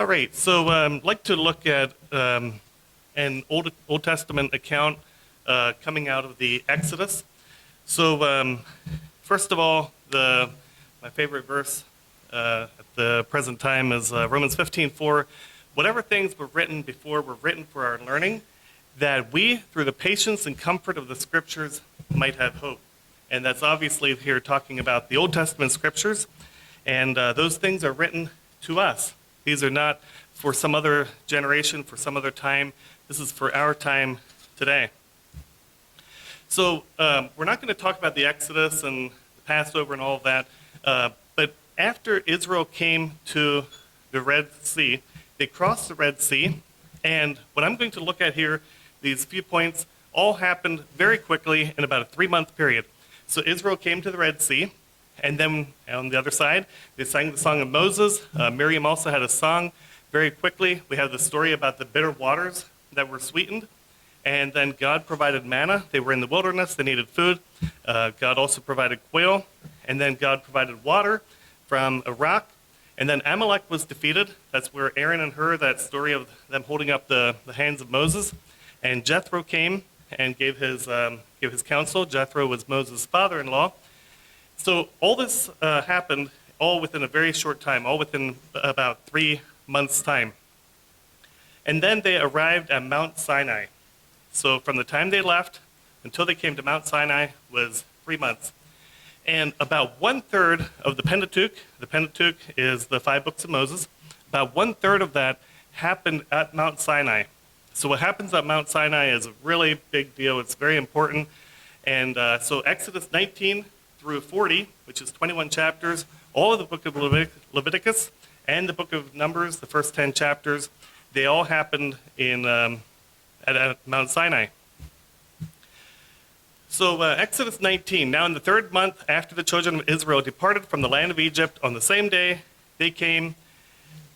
All right, so I'd like to look at an Old Testament account coming out of the Exodus. So first of all, my favorite verse at the present time is Romans 15:4. Whatever things were written before were written for our learning, that we, through the patience and comfort of the Scriptures, might have hope. And that's obviously here talking about the Old Testament Scriptures, and those things are written to us. These are not for some other generation, for some other time. This is for our time today. So we're not going to talk about the Exodus and the Passover and all of that, but after Israel came to the Red Sea, they crossed the Red Sea, and what I'm going to look at here, these few points, all happened very quickly in about a 3-month period. So Israel came to the Red Sea, and then on the other side, they sang the Song of Moses. Miriam also had a song. Very quickly, we have the story about the bitter waters that were sweetened. And then God provided manna. They were in the wilderness. They needed food. God also provided quail. And then God provided water from a rock. And then Amalek was defeated. That's where Aaron and Hur, that story of them holding up the hands of Moses. And Jethro came and gave his counsel. Jethro was Moses' father-in-law. So all this happened all within a very short time, all within about 3 months' time. And then they arrived at Mount Sinai. So from the time they left until they came to Mount Sinai was 3 months. And about 1/3 of the Pentateuch is the 5 books of Moses, about 1/3 of that happened at Mount Sinai. So what happens at Mount Sinai is a really big deal. It's very important. And so Exodus 19 through 40, which is 21 chapters, all of the book of Leviticus and the book of Numbers, the first 10 chapters, they all happened at Mount Sinai. So Exodus 19, now in the 3rd month after the children of Israel departed from the land of Egypt, on the same day they came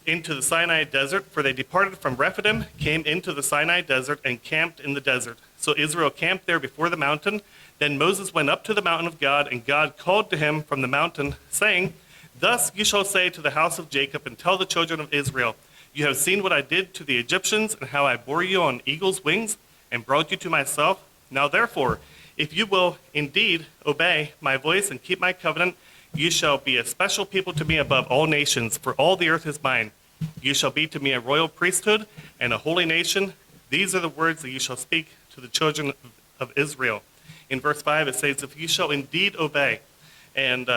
into the Sinai desert, for they departed from Rephidim, came into the Sinai desert, and camped in the desert. So Israel camped there before the mountain. Then Moses went up to the mountain of God, and God called to him from the mountain, saying, "Thus you shall say to the house of Jacob, and tell the children of Israel, you have seen what I did to the Egyptians, and how I bore you on eagle's wings, and brought you to myself. Now therefore, if you will indeed obey my voice and keep my covenant, you shall be a special people to me above all nations, for all the earth is mine. You shall be to me a royal priesthood and a holy nation. These are the words that you shall speak to the children of Israel." In verse 5, it says, "If you shall indeed obey." And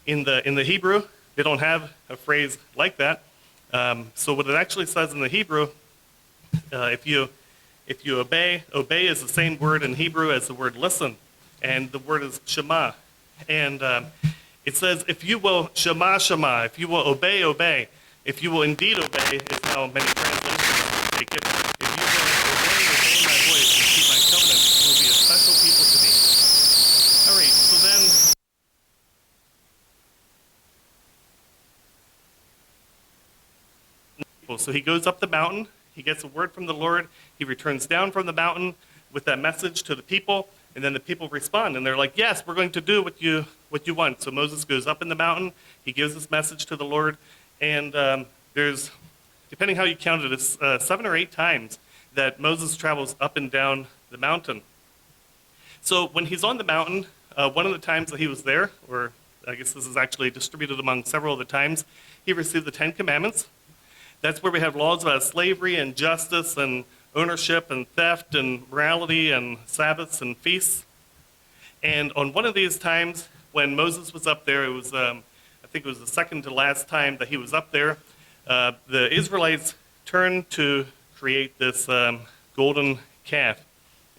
in the Hebrew, they don't have a phrase like that. So what it actually says in the Hebrew, if you obey is the same word in Hebrew as the word listen, and the word is shema. And it says, if you will shema, shema, if you will obey, obey. If you will indeed obey, is how many translations take it. If you will obey my voice and keep my covenant, you will be a special people to me. All right, so then, so he goes up the mountain, he gets a word from the Lord, he returns down from the mountain with that message to the people, and then the people respond, and they're like, yes, we're going to do what you want. So Moses goes up in the mountain, he gives this message to the Lord, and there's, depending how you count it, it's 7 or 8 times that Moses travels up and down the mountain. So when he's on the mountain, one of the times that he was there, or I guess this is actually distributed among several of the times, he received the 10 Commandments. That's where we have laws about slavery and justice and ownership and theft and morality and Sabbaths and feasts. And on one of these times, when Moses was up there, it was, I think it was the second to last time that he was up there, the Israelites turned to create this golden calf.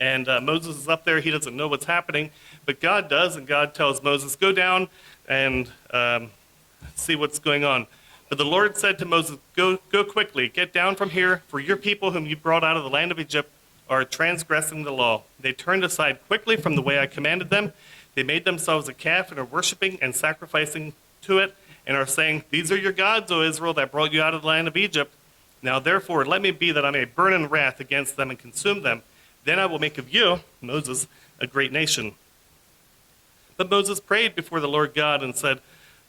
And Moses is up there, he doesn't know what's happening, but God does, and God tells Moses, go down and see what's going on. But the Lord said to Moses, go quickly, get down from here, for your people whom you brought out of the land of Egypt are transgressing the law. They turned aside quickly from the way I commanded them. They made themselves a calf and are worshiping and sacrificing to it, and are saying, these are your gods, O Israel, that brought you out of the land of Egypt. Now therefore let me be that I may burn in wrath against them and consume them. Then I will make of you, Moses, a great nation. But Moses prayed before the Lord God and said,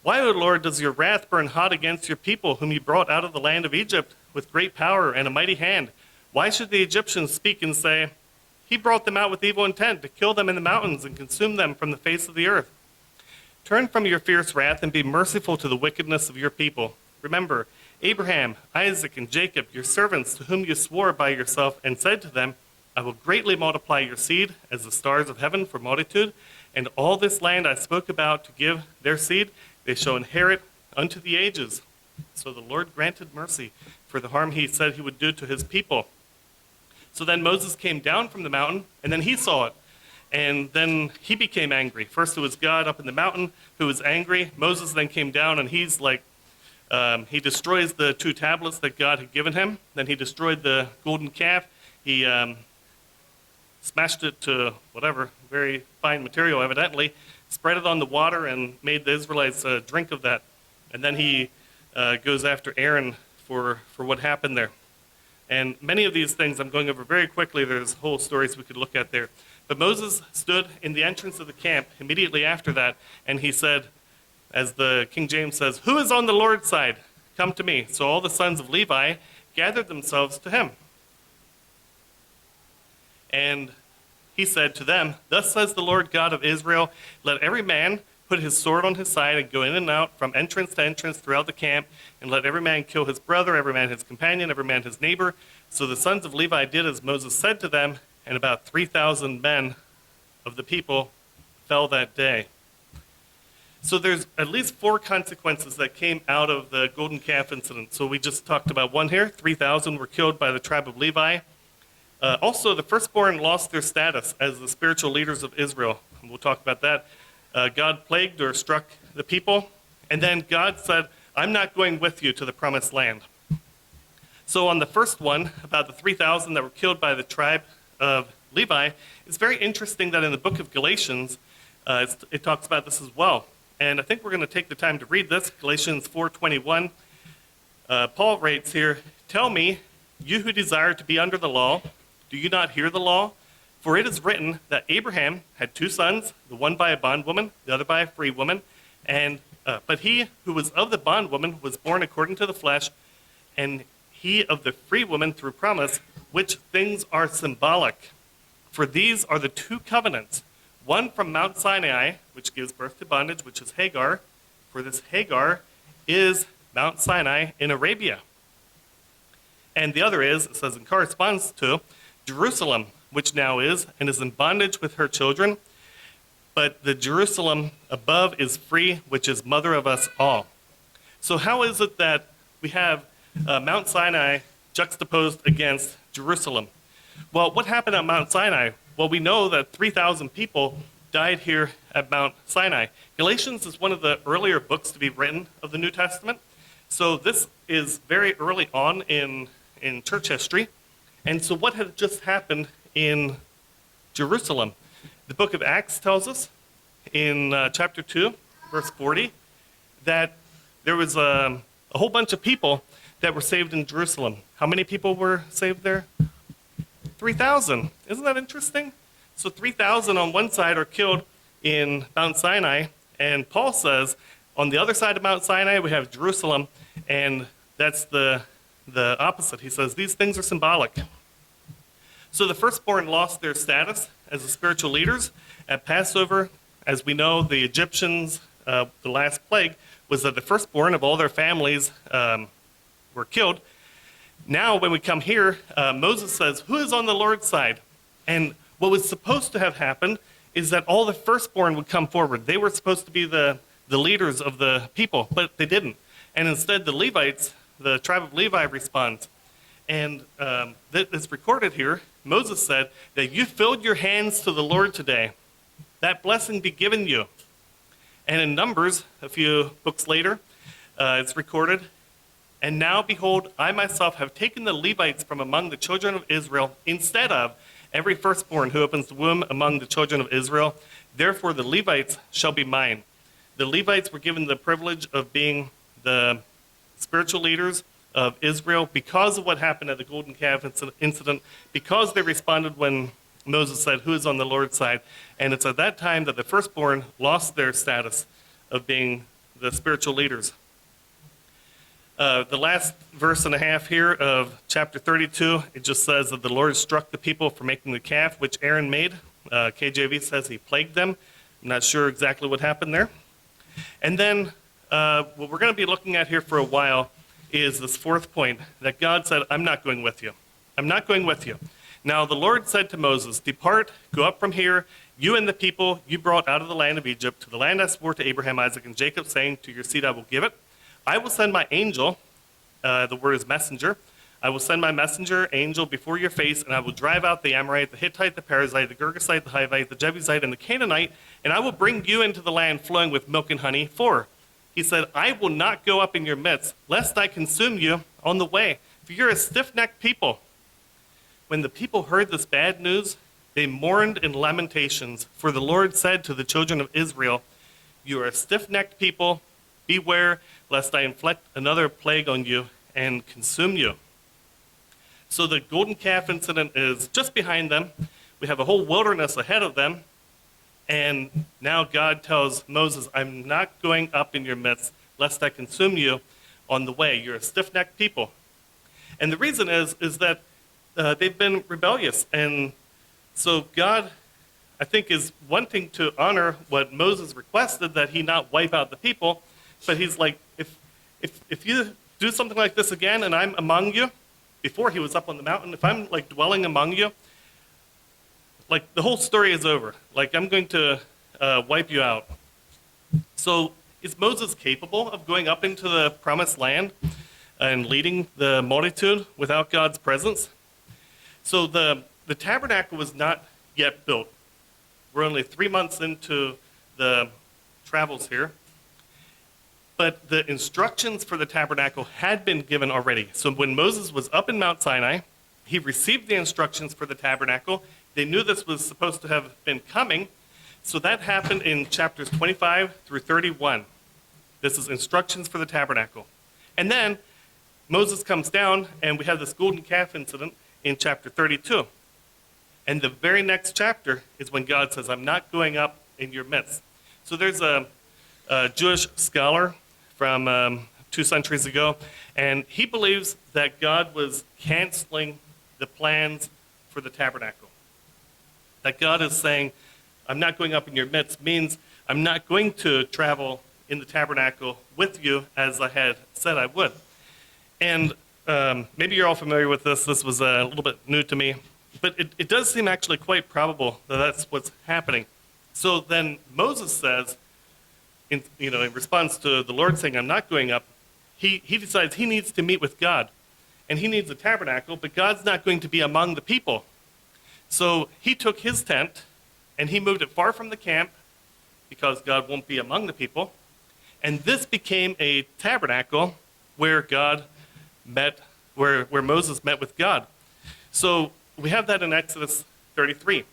Why, O Lord, does your wrath burn hot against your people, whom you brought out of the land of Egypt with great power and a mighty hand? Why should the Egyptians speak and say, he brought them out with evil intent to kill them in the mountains and consume them from the face of the earth? Turn from your fierce wrath and be merciful to the wickedness of your people. Remember Abraham, Isaac, and Jacob, your servants, to whom you swore by yourself and said to them, I will greatly multiply your seed as the stars of heaven for multitude, and all this land I spoke about to give their seed, they shall inherit unto the ages. So the Lord granted mercy for the harm he said he would do to his people. So then Moses came down from the mountain, and then he saw it. And then he became angry. First it was God up in the mountain who was angry. Moses then came down, and he's like, he destroys the 2 tablets that God had given him. Then he destroyed the golden calf. He smashed it to whatever, very fine material evidently, spread it on the water and made the Israelites drink of that. And then he goes after Aaron for what happened there. And many of these things I'm going over very quickly. There's whole stories we could look at there. But Moses stood in the entrance of the camp immediately after that, and he said, as the King James says, who is on the Lord's side? Come to me. So all the sons of Levi gathered themselves to him. And he said to them, thus says the Lord God of Israel, let every man put his sword on his side and go in and out from entrance to entrance throughout the camp, and let every man kill his brother, every man his companion, every man his neighbor. So the sons of Levi did as Moses said to them, and about 3,000 men of the people fell that day. So there's at least 4 consequences that came out of the golden calf incident. So we just talked about one here. 3,000 were killed by the tribe of Levi. Also, the firstborn lost their status as the spiritual leaders of Israel. And we'll talk about that. God plagued or struck the people. And then God said, I'm not going with you to the promised land. So on the first one, about the 3,000 that were killed by the tribe of Levi, it's very interesting that in the book of Galatians, it talks about this as well. And I think we're going to take the time to read this, Galatians 4:21. Paul writes here, tell me, you who desire to be under the law, do you not hear the law? For it is written that Abraham had 2 sons, the one by a bondwoman, the other by a free woman. But he who was of the bondwoman was born according to the flesh, and he of the free woman through promise, which things are symbolic. For these are the 2 covenants, one from Mount Sinai, which gives birth to bondage, which is Hagar. For this Hagar is Mount Sinai in Arabia. And the other is, it says in corresponds to, Jerusalem, which now is, and is in bondage with her children. But the Jerusalem above is free, which is mother of us all. So how is it that we have Mount Sinai juxtaposed against Jerusalem? Well, what happened at Mount Sinai? Well, we know that 3,000 people died here at Mount Sinai. Galatians is one of the earlier books to be written of the New Testament. So this is very early on in church history. And so what had just happened in Jerusalem? The book of Acts tells us in chapter 2, verse 40, that there was a whole bunch of people that were saved in Jerusalem. How many people were saved there? 3,000. Isn't that interesting? So 3,000 on one side are killed in Mount Sinai, and Paul says on the other side of Mount Sinai we have Jerusalem, and that's the opposite. He says these things are symbolic. So the firstborn lost their status as the spiritual leaders. At Passover, as we know, the Egyptians, the last plague was that the firstborn of all their families were killed. Now, when we come here, Moses says, who is on the Lord's side? And what was supposed to have happened is that all the firstborn would come forward. They were supposed to be the leaders of the people, but they didn't. And instead, the Levites, the tribe of Levi, responds. And it's recorded here. Moses said that you filled your hands to the Lord today. That blessing be given you. And in Numbers, a few books later, it's recorded, and now, behold, I myself have taken the Levites from among the children of Israel instead of every firstborn who opens the womb among the children of Israel. Therefore, the Levites shall be mine. The Levites were given the privilege of being the spiritual leaders of Israel because of what happened at the golden calf incident, because they responded when Moses said, who is on the Lord's side? And it's at that time that the firstborn lost their status of being the spiritual leaders. The last verse and a half here of chapter 32, it just says that the Lord struck the people for making the calf, which Aaron made. KJV says he plagued them. I'm not sure exactly what happened there. And then what we're going to be looking at here for a while is this fourth point, that God said, I'm not going with you. I'm not going with you. Now the Lord said to Moses, depart, go up from here, you and the people you brought out of the land of Egypt, to the land I swore to Abraham, Isaac, and Jacob, saying, to your seed I will give it. I will send my angel, the word is messenger. I will send my messenger angel before your face, and I will drive out the Amorite, the Hittite, the Perizzite, the Girgashite, the Hivite, the Jebusite, and the Canaanite, and I will bring you into the land flowing with milk and honey. For, he said, I will not go up in your midst, lest I consume you on the way, for you're a stiff-necked people. When the people heard this bad news, they mourned in lamentations, for the Lord said to the children of Israel, you are a stiff-necked people, beware, lest I inflict another plague on you and consume you. So the golden calf incident is just behind them. We have a whole wilderness ahead of them. And now God tells Moses, I'm not going up in your midst, lest I consume you on the way. You're a stiff-necked people. And the reason is that they've been rebellious. And so God, I think, is wanting to honor what Moses requested, that he not wipe out the people. But he's like, if you do something like this again and I'm among you, before he was up on the mountain, if I'm like dwelling among you, like the whole story is over. Like I'm going to wipe you out. So is Moses capable of going up into the promised land and leading the multitude without God's presence? So the tabernacle was not yet built. We're only 3 months into the travels here. But the instructions for the tabernacle had been given already. So when Moses was up in Mount Sinai, he received the instructions for the tabernacle. They knew this was supposed to have been coming. So that happened in chapters 25 through 31. This is instructions for the tabernacle. And then Moses comes down, and we have this golden calf incident in chapter 32. And the very next chapter is when God says, I'm not going up in your midst. So there's a Jewish scholar from 2 centuries ago, and he believes that God was canceling the plans for the tabernacle. That God is saying, I'm not going up in your midst, means I'm not going to travel in the tabernacle with you as I had said I would. And maybe you're all familiar with this. This was a little bit new to me, but it does seem actually quite probable that that's what's happening. So then Moses says, in response to the Lord saying, I'm not going up, he decides he needs to meet with God. And he needs a tabernacle, but God's not going to be among the people. So he took his tent, and he moved it far from the camp, because God won't be among the people. And this became a tabernacle where God met, where Moses met with God. So we have that in Exodus 33.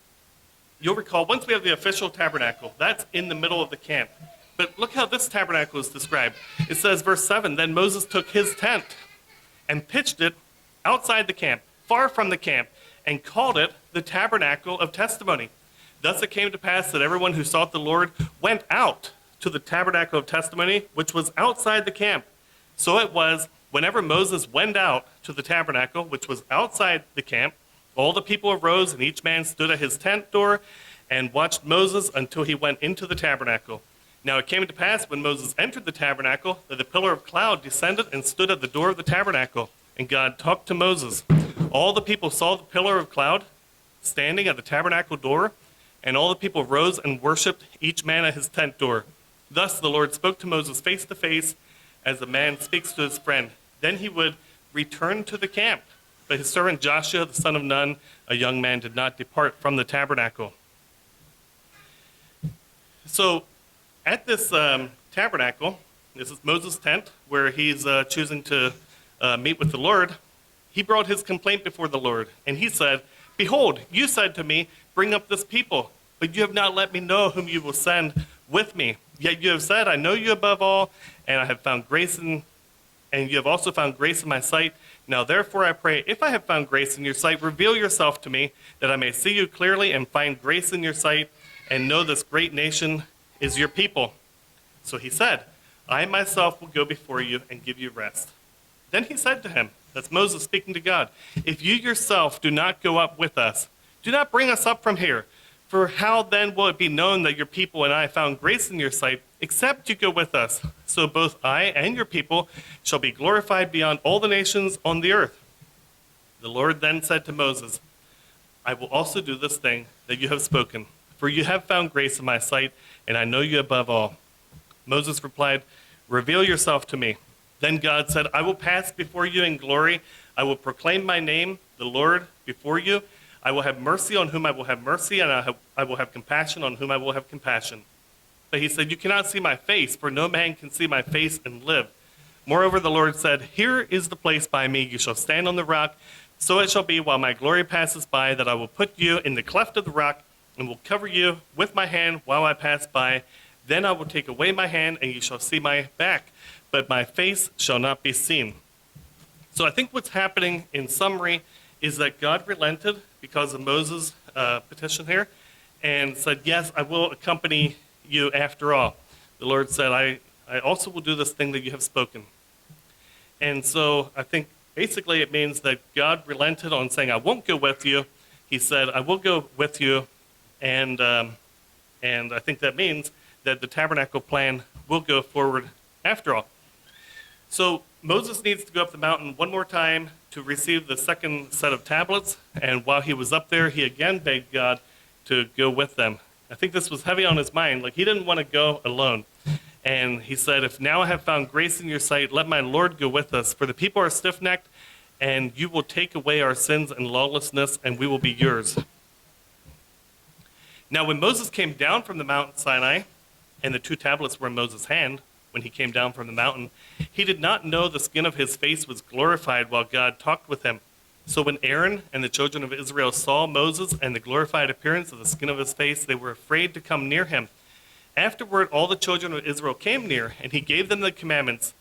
You'll recall, once we have the official tabernacle, that's in the middle of the camp. But look how this tabernacle is described. It says, verse 7, then Moses took his tent and pitched it outside the camp, far from the camp, and called it the tabernacle of testimony. Thus it came to pass that everyone who sought the Lord went out to the tabernacle of testimony, which was outside the camp. So it was, whenever Moses went out to the tabernacle, which was outside the camp, all the people arose, and each man stood at his tent door and watched Moses until he went into the tabernacle. Now it came to pass, when Moses entered the tabernacle, that the pillar of cloud descended and stood at the door of the tabernacle. And God talked to Moses. All the people saw the pillar of cloud standing at the tabernacle door, and all the people rose and worshipped, each man at his tent door. Thus the Lord spoke to Moses face to face, as a man speaks to his friend. Then he would return to the camp. But his servant Joshua, the son of Nun, a young man, did not depart from the tabernacle. So at this tabernacle, this is Moses' tent, where he's choosing to meet with the Lord. He brought his complaint before the Lord, and he said, behold, you said to me, bring up this people, but you have not let me know whom you will send with me. Yet you have said, I know you above all, and I have found grace and you have also found grace in my sight. Now therefore I pray, if I have found grace in your sight, reveal yourself to me, that I may see you clearly and find grace in your sight, and know this great nation is your people. So he said, I myself will go before you and give you rest." Then he said to him, that's Moses speaking to God, "If you yourself do not go up with us, do not bring us up from here. For how then will it be known that your people and I found grace in your sight, except you go with us? So both I and your people shall be glorified beyond all the nations on the earth." The Lord then said to Moses, "I will also do this thing that you have spoken, for you have found grace in my sight, and I know you above all." Moses replied, "Reveal yourself to me." Then God said, "I will pass before you in glory. I will proclaim my name, the Lord, before you. I will have mercy on whom I will have mercy, and I will have compassion on whom I will have compassion." But he said, "You cannot see my face, for no man can see my face and live." Moreover, the Lord said, "Here is the place by me. You shall stand on the rock. So it shall be while my glory passes by that I will put you in the cleft of the rock and will cover you with my hand while I pass by. Then I will take away my hand, and you shall see my back, but my face shall not be seen." So I think what's happening in summary is that God relented because of Moses' petition here and said, "Yes, I will accompany you after all." The Lord said, I also will do this thing that you have spoken. And so I think basically it means that God relented on saying, "I won't go with you." He said, "I will go with you." And I think that means that the tabernacle plan will go forward after all. So Moses needs to go up the mountain one more time to receive the second set of tablets. And while he was up there, he again begged God to go with them. I think this was heavy on his mind. Like, he didn't want to go alone. And he said, "If now I have found grace in your sight, let my Lord go with us. For the people are stiff-necked, and you will take away our sins and lawlessness, and we will be yours." Now, when Moses came down from the Mount Sinai, and the 2 tablets were in Moses' hand, when he came down from the mountain, he did not know the skin of his face was glorified while God talked with him. So when Aaron and the children of Israel saw Moses and the glorified appearance of the skin of his face, they were afraid to come near him. Afterward, all the children of Israel came near, and he gave them the commandments,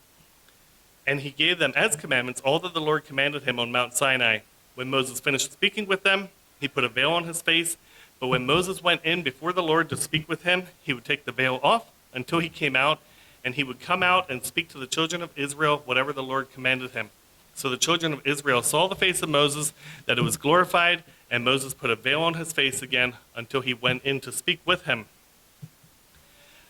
and he gave them as commandments all that the Lord commanded him on Mount Sinai. When Moses finished speaking with them, he put a veil on his face, but when Moses went in before the Lord to speak with him, he would take the veil off until he came out, and he would come out and speak to the children of Israel whatever the Lord commanded him. So the children of Israel saw the face of Moses, that it was glorified, and Moses put a veil on his face again until he went in to speak with him.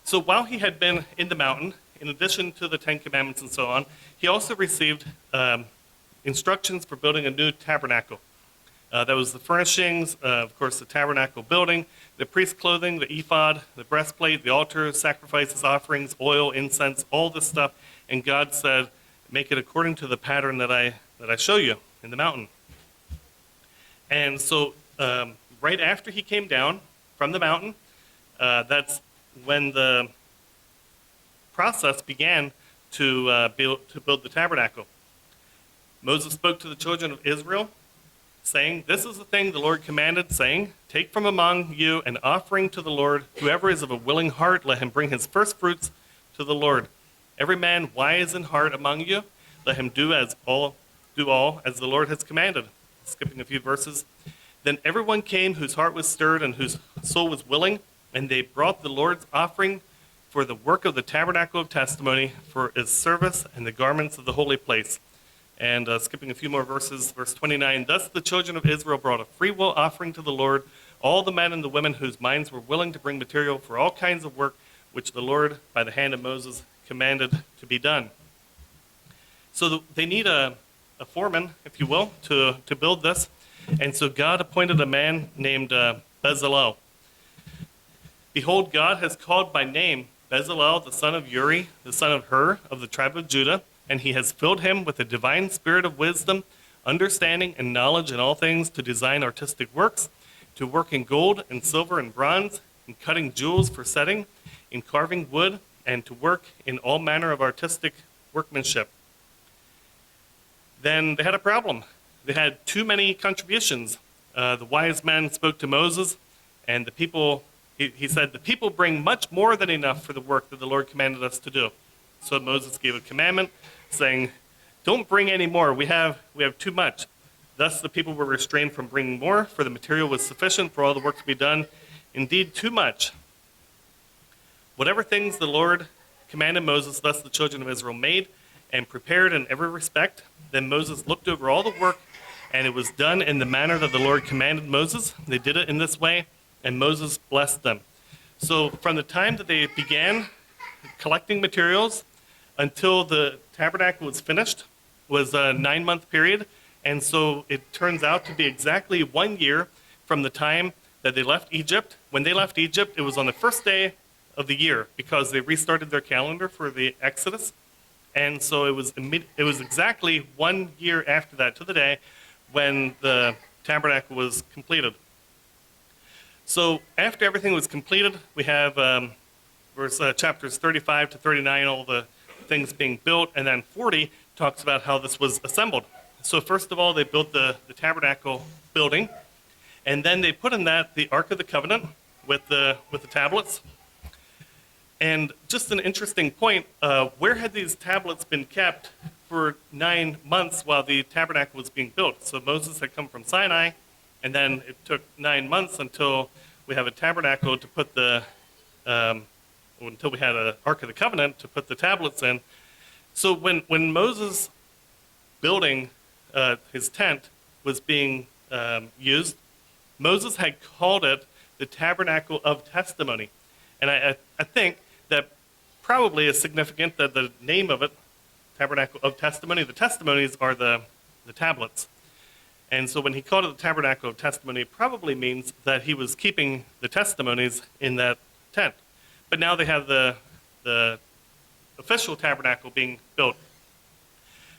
So while he had been in the mountain, in addition to the 10 Commandments and so on, he also received instructions for building a new tabernacle. That was the furnishings, of course, the tabernacle building, the priest's clothing, the ephod, the breastplate, the altar, sacrifices, offerings, oil, incense, all this stuff. And God said, "Make it according to the pattern that I show you in the mountain." And so right after he came down from the mountain, that's when the process began to build the tabernacle. Moses spoke to the children of Israel, saying, "This is the thing the Lord commanded, saying, take from among you an offering to the Lord. Whoever is of a willing heart, let him bring his first fruits to the Lord. Every man wise in heart among you, let him do all as the Lord has commanded." Skipping a few verses. Then everyone came whose heart was stirred and whose soul was willing, and they brought the Lord's offering for the work of the tabernacle of testimony, for its service and the garments of the holy place. And skipping a few more verses, verse 29, "Thus the children of Israel brought a freewill offering to the Lord, all the men and the women whose minds were willing to bring material for all kinds of work, which the Lord, by the hand of Moses, commanded to be done." So they need a foreman, if you will, to build this. And so God appointed a man named Bezalel. "Behold, God has called by name Bezalel, the son of Uri, the son of Hur, of the tribe of Judah, and he has filled him with a divine spirit of wisdom, understanding, and knowledge in all things, to design artistic works, to work in gold and silver and bronze, in cutting jewels for setting, in carving wood, and to work in all manner of artistic workmanship." Then they had a problem. They had too many contributions. The wise men spoke to Moses, and the people, he said, "The people bring much more than enough for the work that the Lord commanded us to do." So Moses gave a commandment saying, "Don't bring any more. We have too much." Thus the people were restrained from bringing more, for the material was sufficient for all the work to be done. Indeed, too much. Whatever things the Lord commanded Moses, thus the children of Israel made and prepared in every respect. Then Moses looked over all the work, and it was done in the manner that the Lord commanded Moses. They did it in this way, and Moses blessed them. So from the time that they began collecting materials until the tabernacle was finished was a 9-month period. And so it turns out to be exactly 1 year from the time that they left Egypt. When they left Egypt, it was on the first day of the year because they restarted their calendar for the Exodus. And so it was exactly 1 year after that to the day when the tabernacle was completed. So after everything was completed, we have chapters 35 to 39, all the things being built, and then 40 talks about how this was assembled. So first of all, they built the tabernacle building, and then they put in that the Ark of the Covenant with the tablets. And just an interesting point, where had these tablets been kept for 9 months while the tabernacle was being built? So Moses had come from Sinai, and then it took 9 months until we have a tabernacle to put until we had an Ark of the Covenant to put the tablets in. So when Moses building his tent was being used, Moses had called it the Tabernacle of Testimony. And I think that probably is significant that the name of it, Tabernacle of Testimony, the testimonies are the tablets. And so when he called it the Tabernacle of Testimony, it probably means that he was keeping the testimonies in that tent. But now they have the official tabernacle being built.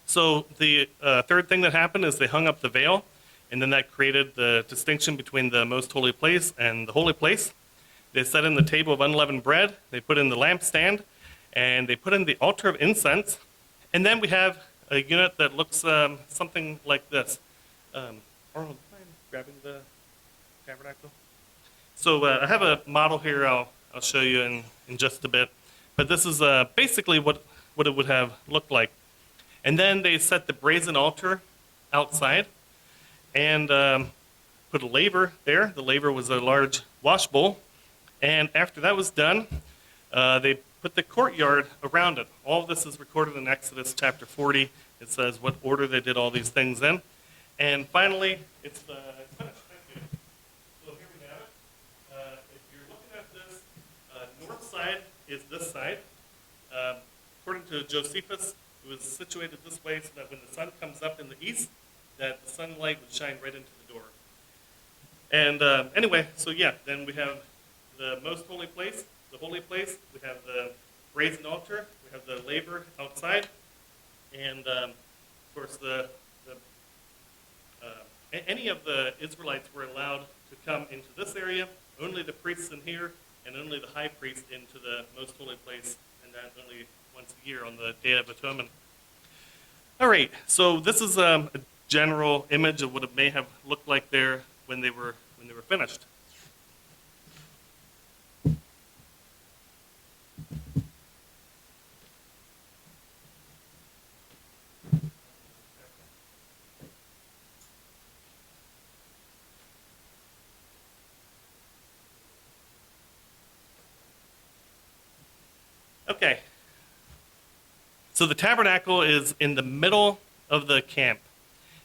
So the third thing that happened is they hung up the veil, and then that created the distinction between the most holy place and the holy place. They set in the table of unleavened bread, they put in the lampstand, and they put in the altar of incense. And then we have a unit that looks something like this. Arnold, do you mind grabbing the tabernacle? So I have a model here I'll show you in just a bit. But this is basically what it would have looked like. And then they set the brazen altar outside and put a laver there. The laver was a large wash bowl. And after that was done, they put the courtyard around it. All of this is recorded in Exodus chapter 40. It says what order they did all these things in. And finally, it's finished. Thank you. So here we have it. If you're looking at this, north side is this side. According to Josephus, it was situated this way so that when the sun comes up in the east, that the sunlight would shine right into the door. And anyway, so yeah, then we have the most holy place, the holy place. We have the brazen altar. We have the laver outside. And of course, any of the Israelites were allowed to come into this area. Only the priests in here, and only the high priest into the most holy place, and that only once a year on the Day of Atonement. All right, so this is a general image of what it may have looked like there when they were finished. Okay, so the tabernacle is in the middle of the camp.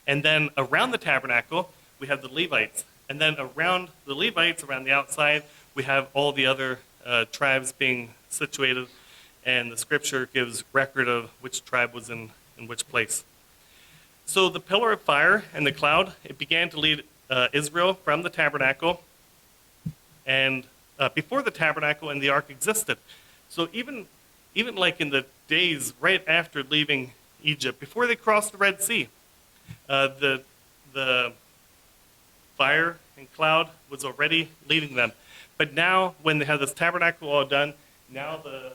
And then around the tabernacle, we have the Levites. And then around the Levites, around the outside, we have all the other tribes being situated. And the scripture gives record of which tribe was in which place. So the pillar of fire and the cloud, it began to lead Israel from the tabernacle. And before the tabernacle and the ark existed. So even like in the days right after leaving Egypt, before they crossed the Red Sea, the fire and cloud was already leading them. But now, when they have this tabernacle all done, now the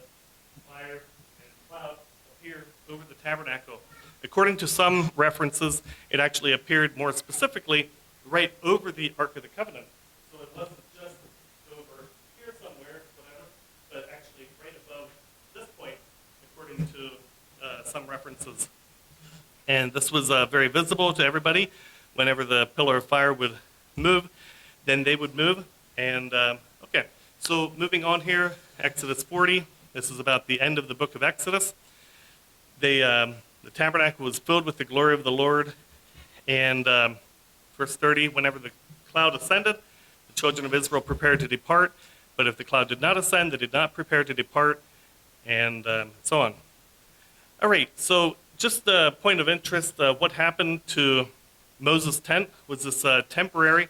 fire and cloud appear over the tabernacle. According to some references, it actually appeared more specifically right over the Ark of the Covenant. So it wasn't just over here somewhere, whatever, but actually right above this point, according to some references. And this was very visible to everybody. Whenever the pillar of fire would move, then they would move. And okay, so moving on here, Exodus 40, This is about the end of the book of Exodus. The tabernacle was filled with the glory of the Lord. And verse 30, whenever the cloud ascended, the children of Israel prepared to depart. But if the cloud did not ascend, they did not prepare to depart, and so on. All right, so just a point of interest, what happened to Moses' tent? Was this temporary?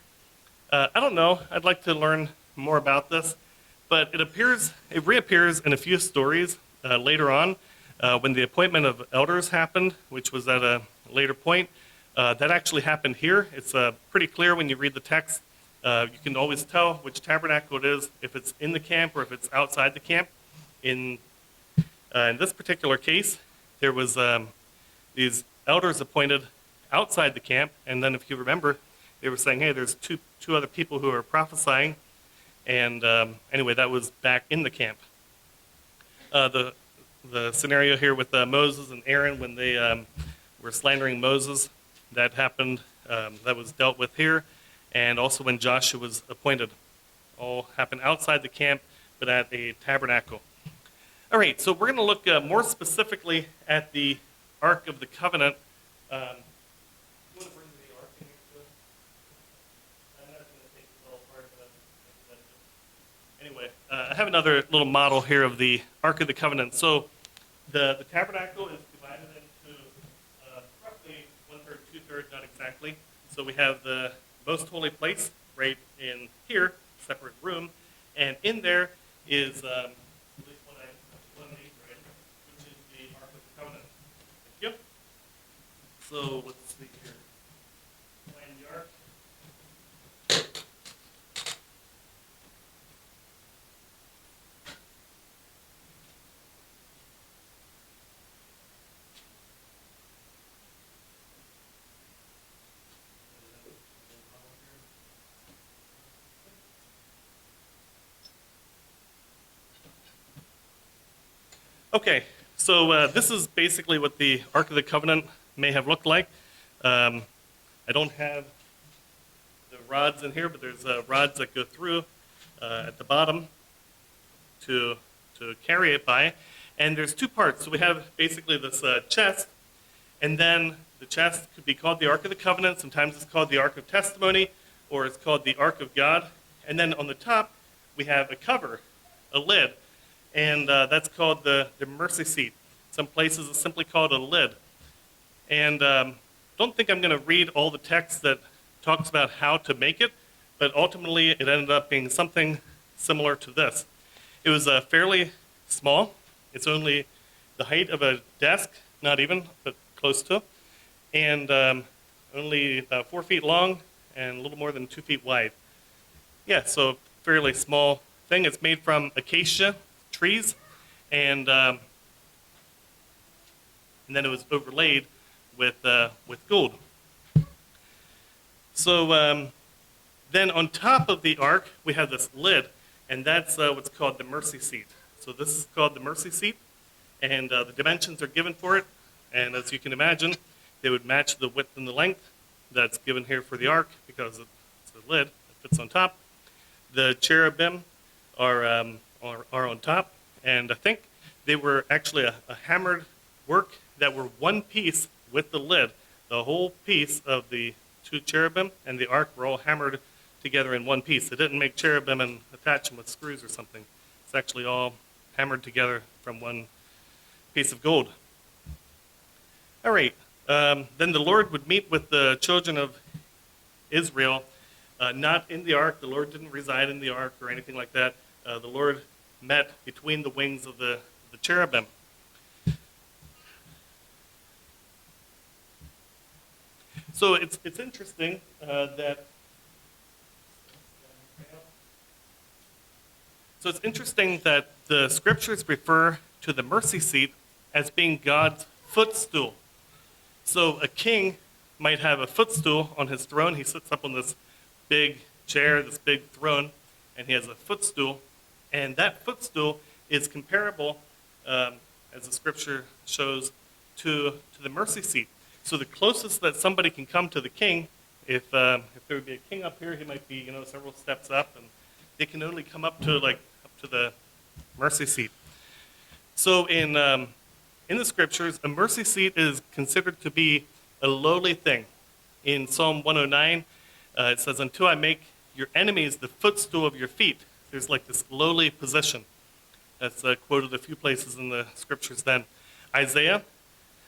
I don't know. I'd like to learn more about this. But it reappears in a few stories later on when the appointment of elders happened, which was at a later point. That actually happened here. It's pretty clear when you read the text. You can always tell which tabernacle it is, if it's in the camp or if it's outside the camp. In this particular case, there was these elders appointed outside the camp, and then if you remember, they were saying, hey, there's two other people who are prophesying, and anyway, that was back in the camp. The scenario here with Moses and Aaron when they were slandering Moses, that happened, that was dealt with here. And also when Joshua was appointed. All happened outside the camp, but at a tabernacle. All right, so we're going to look more specifically at the Ark of the Covenant. You want to bring the Ark in here? I'm not going to take this all apart, but anyway, I have another little model here of the Ark of the Covenant. So the tabernacle is divided into roughly 1/3, 2/3, not exactly. So we have the most holy place right in here, separate room, and in there is at least one of these, right, which is the Ark of the Covenant. Thank you. So let's see here. Find the Ark. Okay, so this is basically what the Ark of the Covenant may have looked like. I don't have the rods in here, but there's rods that go through at the bottom to carry it by. And there's two parts. So we have basically this chest, and then the chest could be called the Ark of the Covenant. Sometimes it's called the Ark of Testimony, or it's called the Ark of God. And then on the top, we have a cover, a lid. And that's called the mercy seat. Some places it's simply called a lid. And don't think I'm going to read all the text that talks about how to make it, but ultimately it ended up being something similar to this. It was fairly small. It's only the height of a desk, not even, but close to, and only about 4 feet long and a little more than 2 feet wide. Yeah, so fairly small thing. It's made from acacia trees, and then it was overlaid with gold. So then on top of the ark, we have this lid, and that's what's called the mercy seat. So this is called the mercy seat, and the dimensions are given for it, and as you can imagine, they would match the width and the length that's given here for the ark because it's a lid that fits on top. The cherubim are on top, and I think they were actually a hammered work that were one piece with the lid. The whole piece of the two cherubim and the ark were all hammered together in one piece. They didn't make cherubim and attach them with screws or something. It's actually all hammered together from one piece of gold. All right, then the Lord would meet with the children of Israel, not in the ark. The Lord didn't reside in the ark or anything like that. The Lord met between the wings of the cherubim. So it's interesting that the scriptures refer to the mercy seat as being God's footstool. So a king might have a footstool on his throne. He sits up on this big chair, this big throne, and he has a footstool. And that footstool is comparable, as the scripture shows, to the mercy seat. So the closest that somebody can come to the king, if there would be a king up here, he might be several steps up, and they can only come up to the mercy seat. So in the scriptures, a mercy seat is considered to be a lowly thing. In Psalm 109, it says, "Until I make your enemies the footstool of your feet." There's like this lowly position. That's quoted a few places in the scriptures then. Isaiah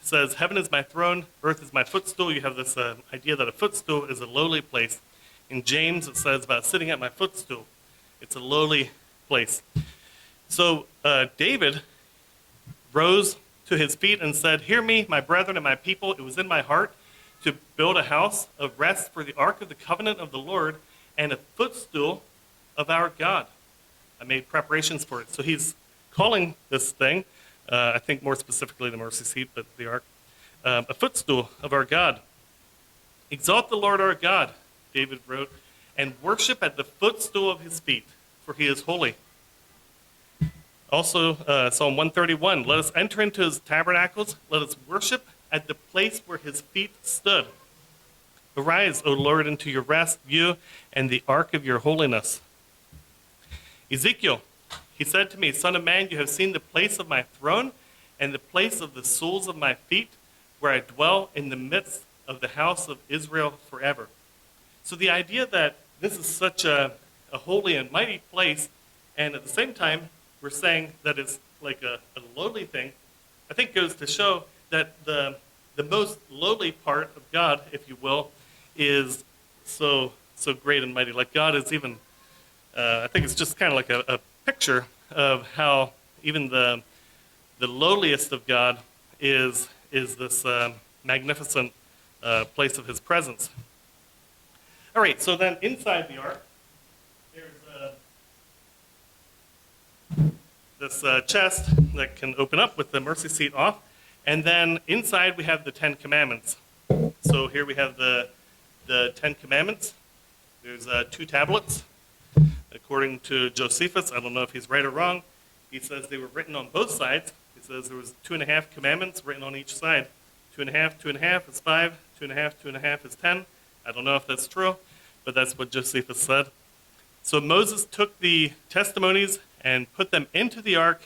says, "Heaven is my throne, earth is my footstool." You have this idea that a footstool is a lowly place. In James, it says about sitting at my footstool. It's a lowly place. So David rose to his feet and said, "Hear me, my brethren and my people. It was in my heart to build a house of rest for the ark of the covenant of the Lord and a footstool of our God." I made preparations for it. So he's calling this thing, I think more specifically the mercy seat, but the ark, a footstool of our God. "Exalt the Lord our God," David wrote, "and worship at the footstool of his feet, for he is holy." Also, Psalm 131, "Let us enter into his tabernacles. Let us worship at the place where his feet stood. Arise, O Lord, into your rest, you and the ark of your holiness." Ezekiel, he said to me, "Son of man, you have seen the place of my throne and the place of the soles of my feet, where I dwell in the midst of the house of Israel forever." So the idea that this is such a holy and mighty place, and at the same time, we're saying that it's like a lowly thing, I think goes to show that the most lowly part of God, if you will, is so great and mighty. Like God is even, I think it's just kind of like a picture of how even the lowliest of God is this magnificent place of his presence. All right, so then inside the ark, there's this chest that can open up with the mercy seat off. And then inside we have the Ten Commandments. So here we have the Ten Commandments. There's 2 tablets. According to Josephus, I don't know if he's right or wrong, he says they were written on both sides. He says there was 2.5 commandments written on each side. 2.5 is 5, 2.5 is 10. I don't know if that's true, but that's what Josephus said. So Moses took the testimonies and put them into the ark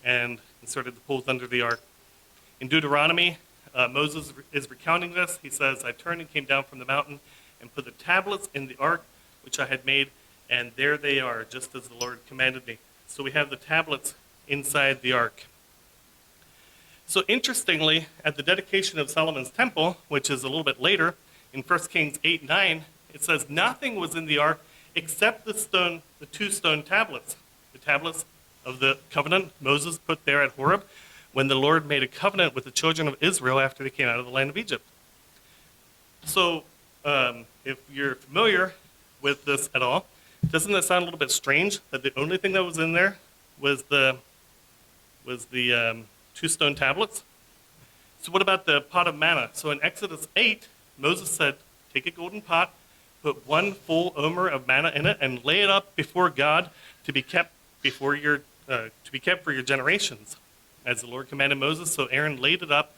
and inserted the poles under the ark. In Deuteronomy, Moses is recounting this. He says, "I turned and came down from the mountain and put the tablets in the ark which I had made, and there they are, just as the Lord commanded me." So we have the tablets inside the ark. So interestingly, at the dedication of Solomon's temple, which is a little bit later, in 1 Kings 8:9, it says, "Nothing was in the ark except the 2 stone tablets, the tablets of the covenant Moses put there at Horeb when the Lord made a covenant with the children of Israel after they came out of the land of Egypt." So if you're familiar with this at all, doesn't that sound a little bit strange that the only thing that was in there was the 2 stone tablets? So what about the pot of manna? So in Exodus 8, Moses said, "Take a golden pot, put 1 full omer of manna in it, and lay it up before God to be kept for your generations, as the Lord commanded Moses." So Aaron laid it up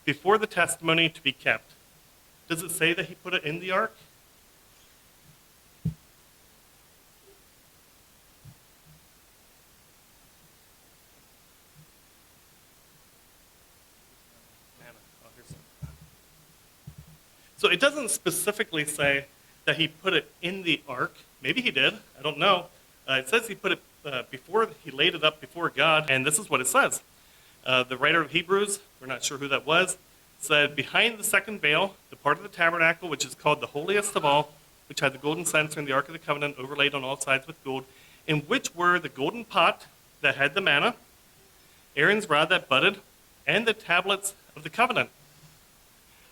before the testimony to be kept. Does it say that he put it in the ark? So it doesn't specifically say that he put it in the ark. Maybe he did. I don't know. It says he put it before, he laid it up before God, and this is what it says. The writer of Hebrews, we're not sure who that was, said, "Behind the second veil, the part of the tabernacle which is called the holiest of all, which had the golden censer and the ark of the covenant overlaid on all sides with gold, in which were the golden pot that had the manna, Aaron's rod that budded, and the tablets of the covenant."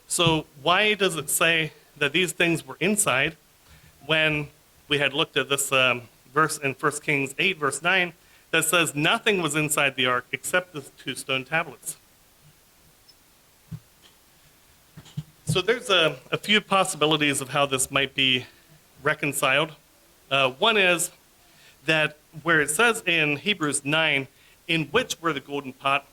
So why does it say that these things were inside when we had looked at this verse in 1 Kings 8, verse 9, that says nothing was inside the ark except the 2 stone tablets? So there's a few possibilities of how this might be reconciled. One is that where it says in Hebrews 9, "in which were the golden pot,"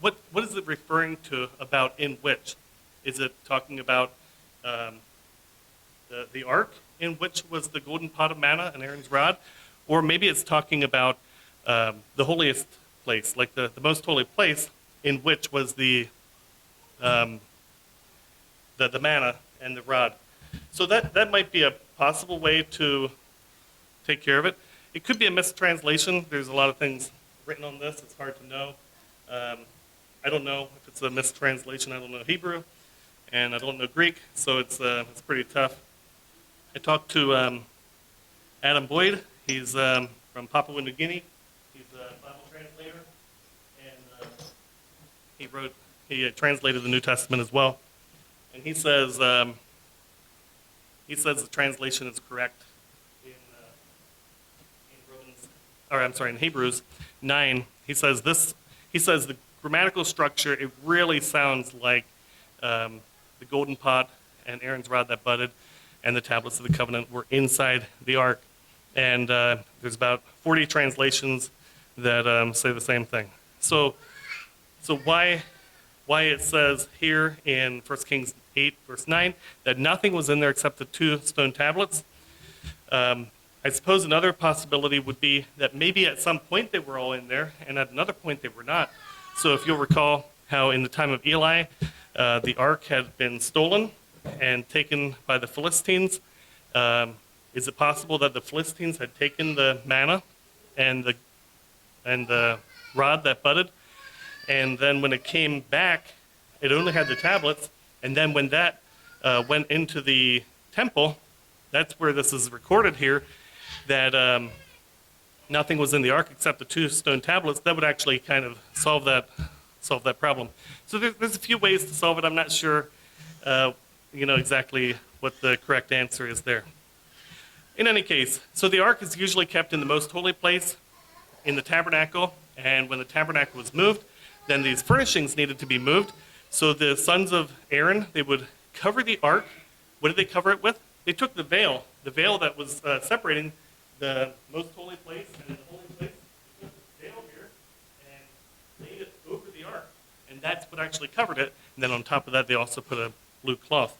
what is it referring to about "in which"? Is it talking about the ark, in which was the golden pot of manna and Aaron's rod? Or maybe it's talking about the holiest place, like the most holy place, in which was the manna and the rod. So that might be a possible way to take care of it. It could be a mistranslation. There's a lot of things written on this. It's hard to know. I don't know if it's a mistranslation. I don't know Hebrew, and I don't know Greek, so it's pretty tough. I talked to Adam Boyd. He's from Papua New Guinea. He's a Bible translator, and he translated the New Testament as well. And he says the translation is correct in Hebrews 9. He says the grammatical structure, it really sounds like the golden pot and Aaron's rod that budded and the tablets of the covenant were inside the ark. And there's about 40 translations that say the same thing. So why it says here in 1 Kings 8, verse 9, that nothing was in there except the 2 stone tablets. I suppose another possibility would be that maybe at some point they were all in there, and at another point they were not. So if you'll recall how in the time of Eli, the ark had been stolen and taken by the Philistines. Is it possible that the Philistines had taken the manna and the rod that budded, and then when it came back, it only had the tablets, and then when that went into the temple, that's where this is recorded here, that nothing was in the ark except the 2 stone tablets. That would actually kind of solve that problem. So there's a few ways to solve it. I'm not sure exactly what the correct answer is there. In any case, so the ark is usually kept in the most holy place in the tabernacle, and when the tabernacle was moved, then these furnishings needed to be moved. So the sons of Aaron, they would cover the ark. What did they cover it with? They took the veil that was separating the most holy place and the holy place. They took the veil here and laid it over the ark, and that's what actually covered it. And then on top of that, they also put a blue cloth.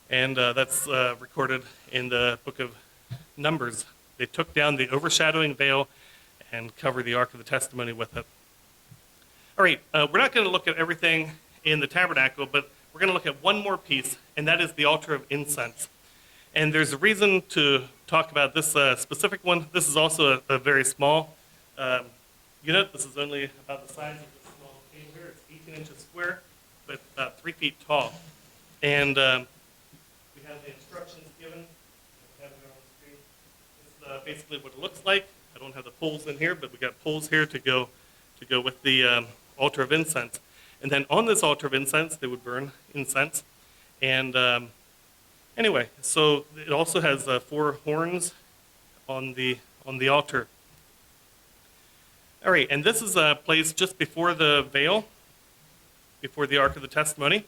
And that's recorded in the book of Numbers. They took down the overshadowing veil and covered the Ark of the Testimony with it. All right, we're not going to look at everything in the tabernacle, but we're going to look at one more piece, and that is the altar of incense. And there's a reason to talk about this specific one. This is also a very small unit. This is only about the size of this small table here. It's 18 inches square, but about 3 feet tall. And we have the instructions given. We have it on the screen. This is basically what it looks like. I don't have the poles in here, but we got poles here to go with the altar of incense. And then on this altar of incense, they would burn incense. And anyway, so it also has 4 horns on the altar. All right, and this is a place just before the veil, before the Ark of the Testimony.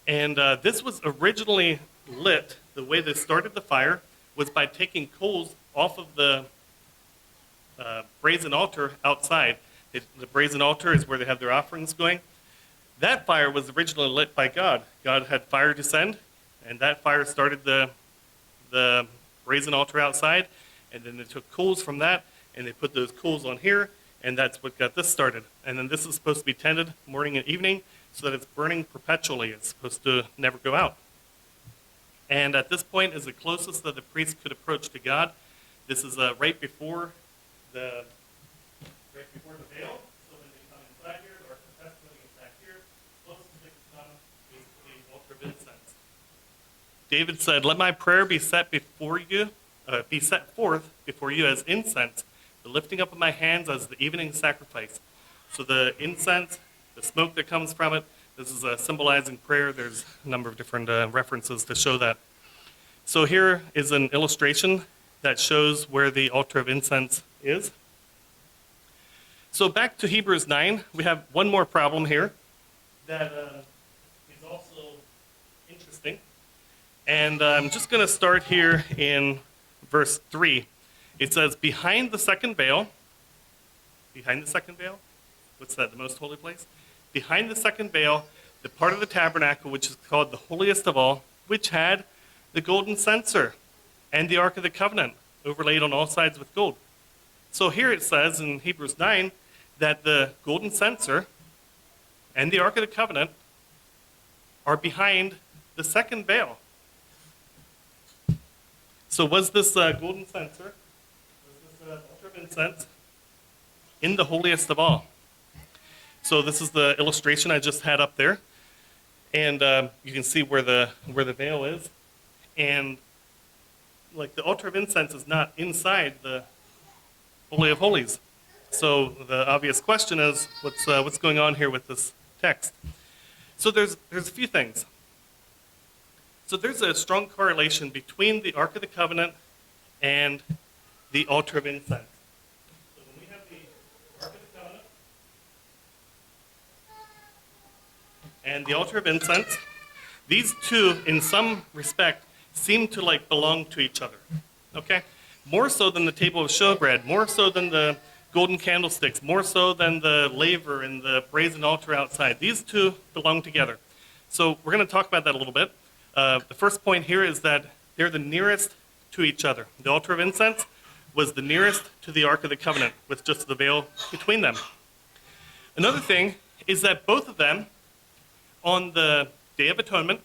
And this was originally lit, the way they started the fire was by taking coals off of the brazen altar outside. The brazen altar is where they have their offerings going. That fire was originally lit by God. God had fire descend, and that fire started the brazen altar outside, and then they took coals from that, and they put those coals on here, and that's what got this started. And then this is supposed to be tended morning and evening so that it's burning perpetually. It's supposed to never go out. And at this point is the closest that the priest could approach to God. This is right before the veil. So when they come inside here, the Ark of the Testimony is back here. Closest they can come is the altar of incense. David said, "Let my prayer be set forth before you as incense, the lifting up of my hands as the evening sacrifice." So the incense, the smoke that comes from it, this is symbolizing prayer. There's a number of different references to show that. So here is an illustration that shows where the altar of incense is. So back to Hebrews 9, we have one more problem here that is also interesting. And I'm just going to start here in verse 3. It says, behind the second veil, what's that, the most holy place? Behind the second veil, the part of the tabernacle which is called the holiest of all, which had the golden censer and the Ark of the Covenant overlaid on all sides with gold. So here it says in Hebrews 9 that the golden censer and the Ark of the Covenant are behind the second veil. So was this golden censer, was this altar of incense in the holiest of all? So this is the illustration I just had up there. And you can see where the veil is. And like the altar of incense is not inside the Holy of Holies. So the obvious question is, what's going on here with this text? So there's a few things. So there's a strong correlation between the Ark of the Covenant and the altar of incense. So when we have the Ark of the Covenant and the altar of incense, these two, in some respect, seem to like belong to each other. Okay? More so than the table of showbread, more so than the golden candlesticks, more so than the laver and the brazen altar outside. These two belong together. So we're going to talk about that a little bit. The first point here is that they're the nearest to each other. The altar of incense was the nearest to the Ark of the Covenant, with just the veil between them. Another thing is that both of them, on the Day of Atonement,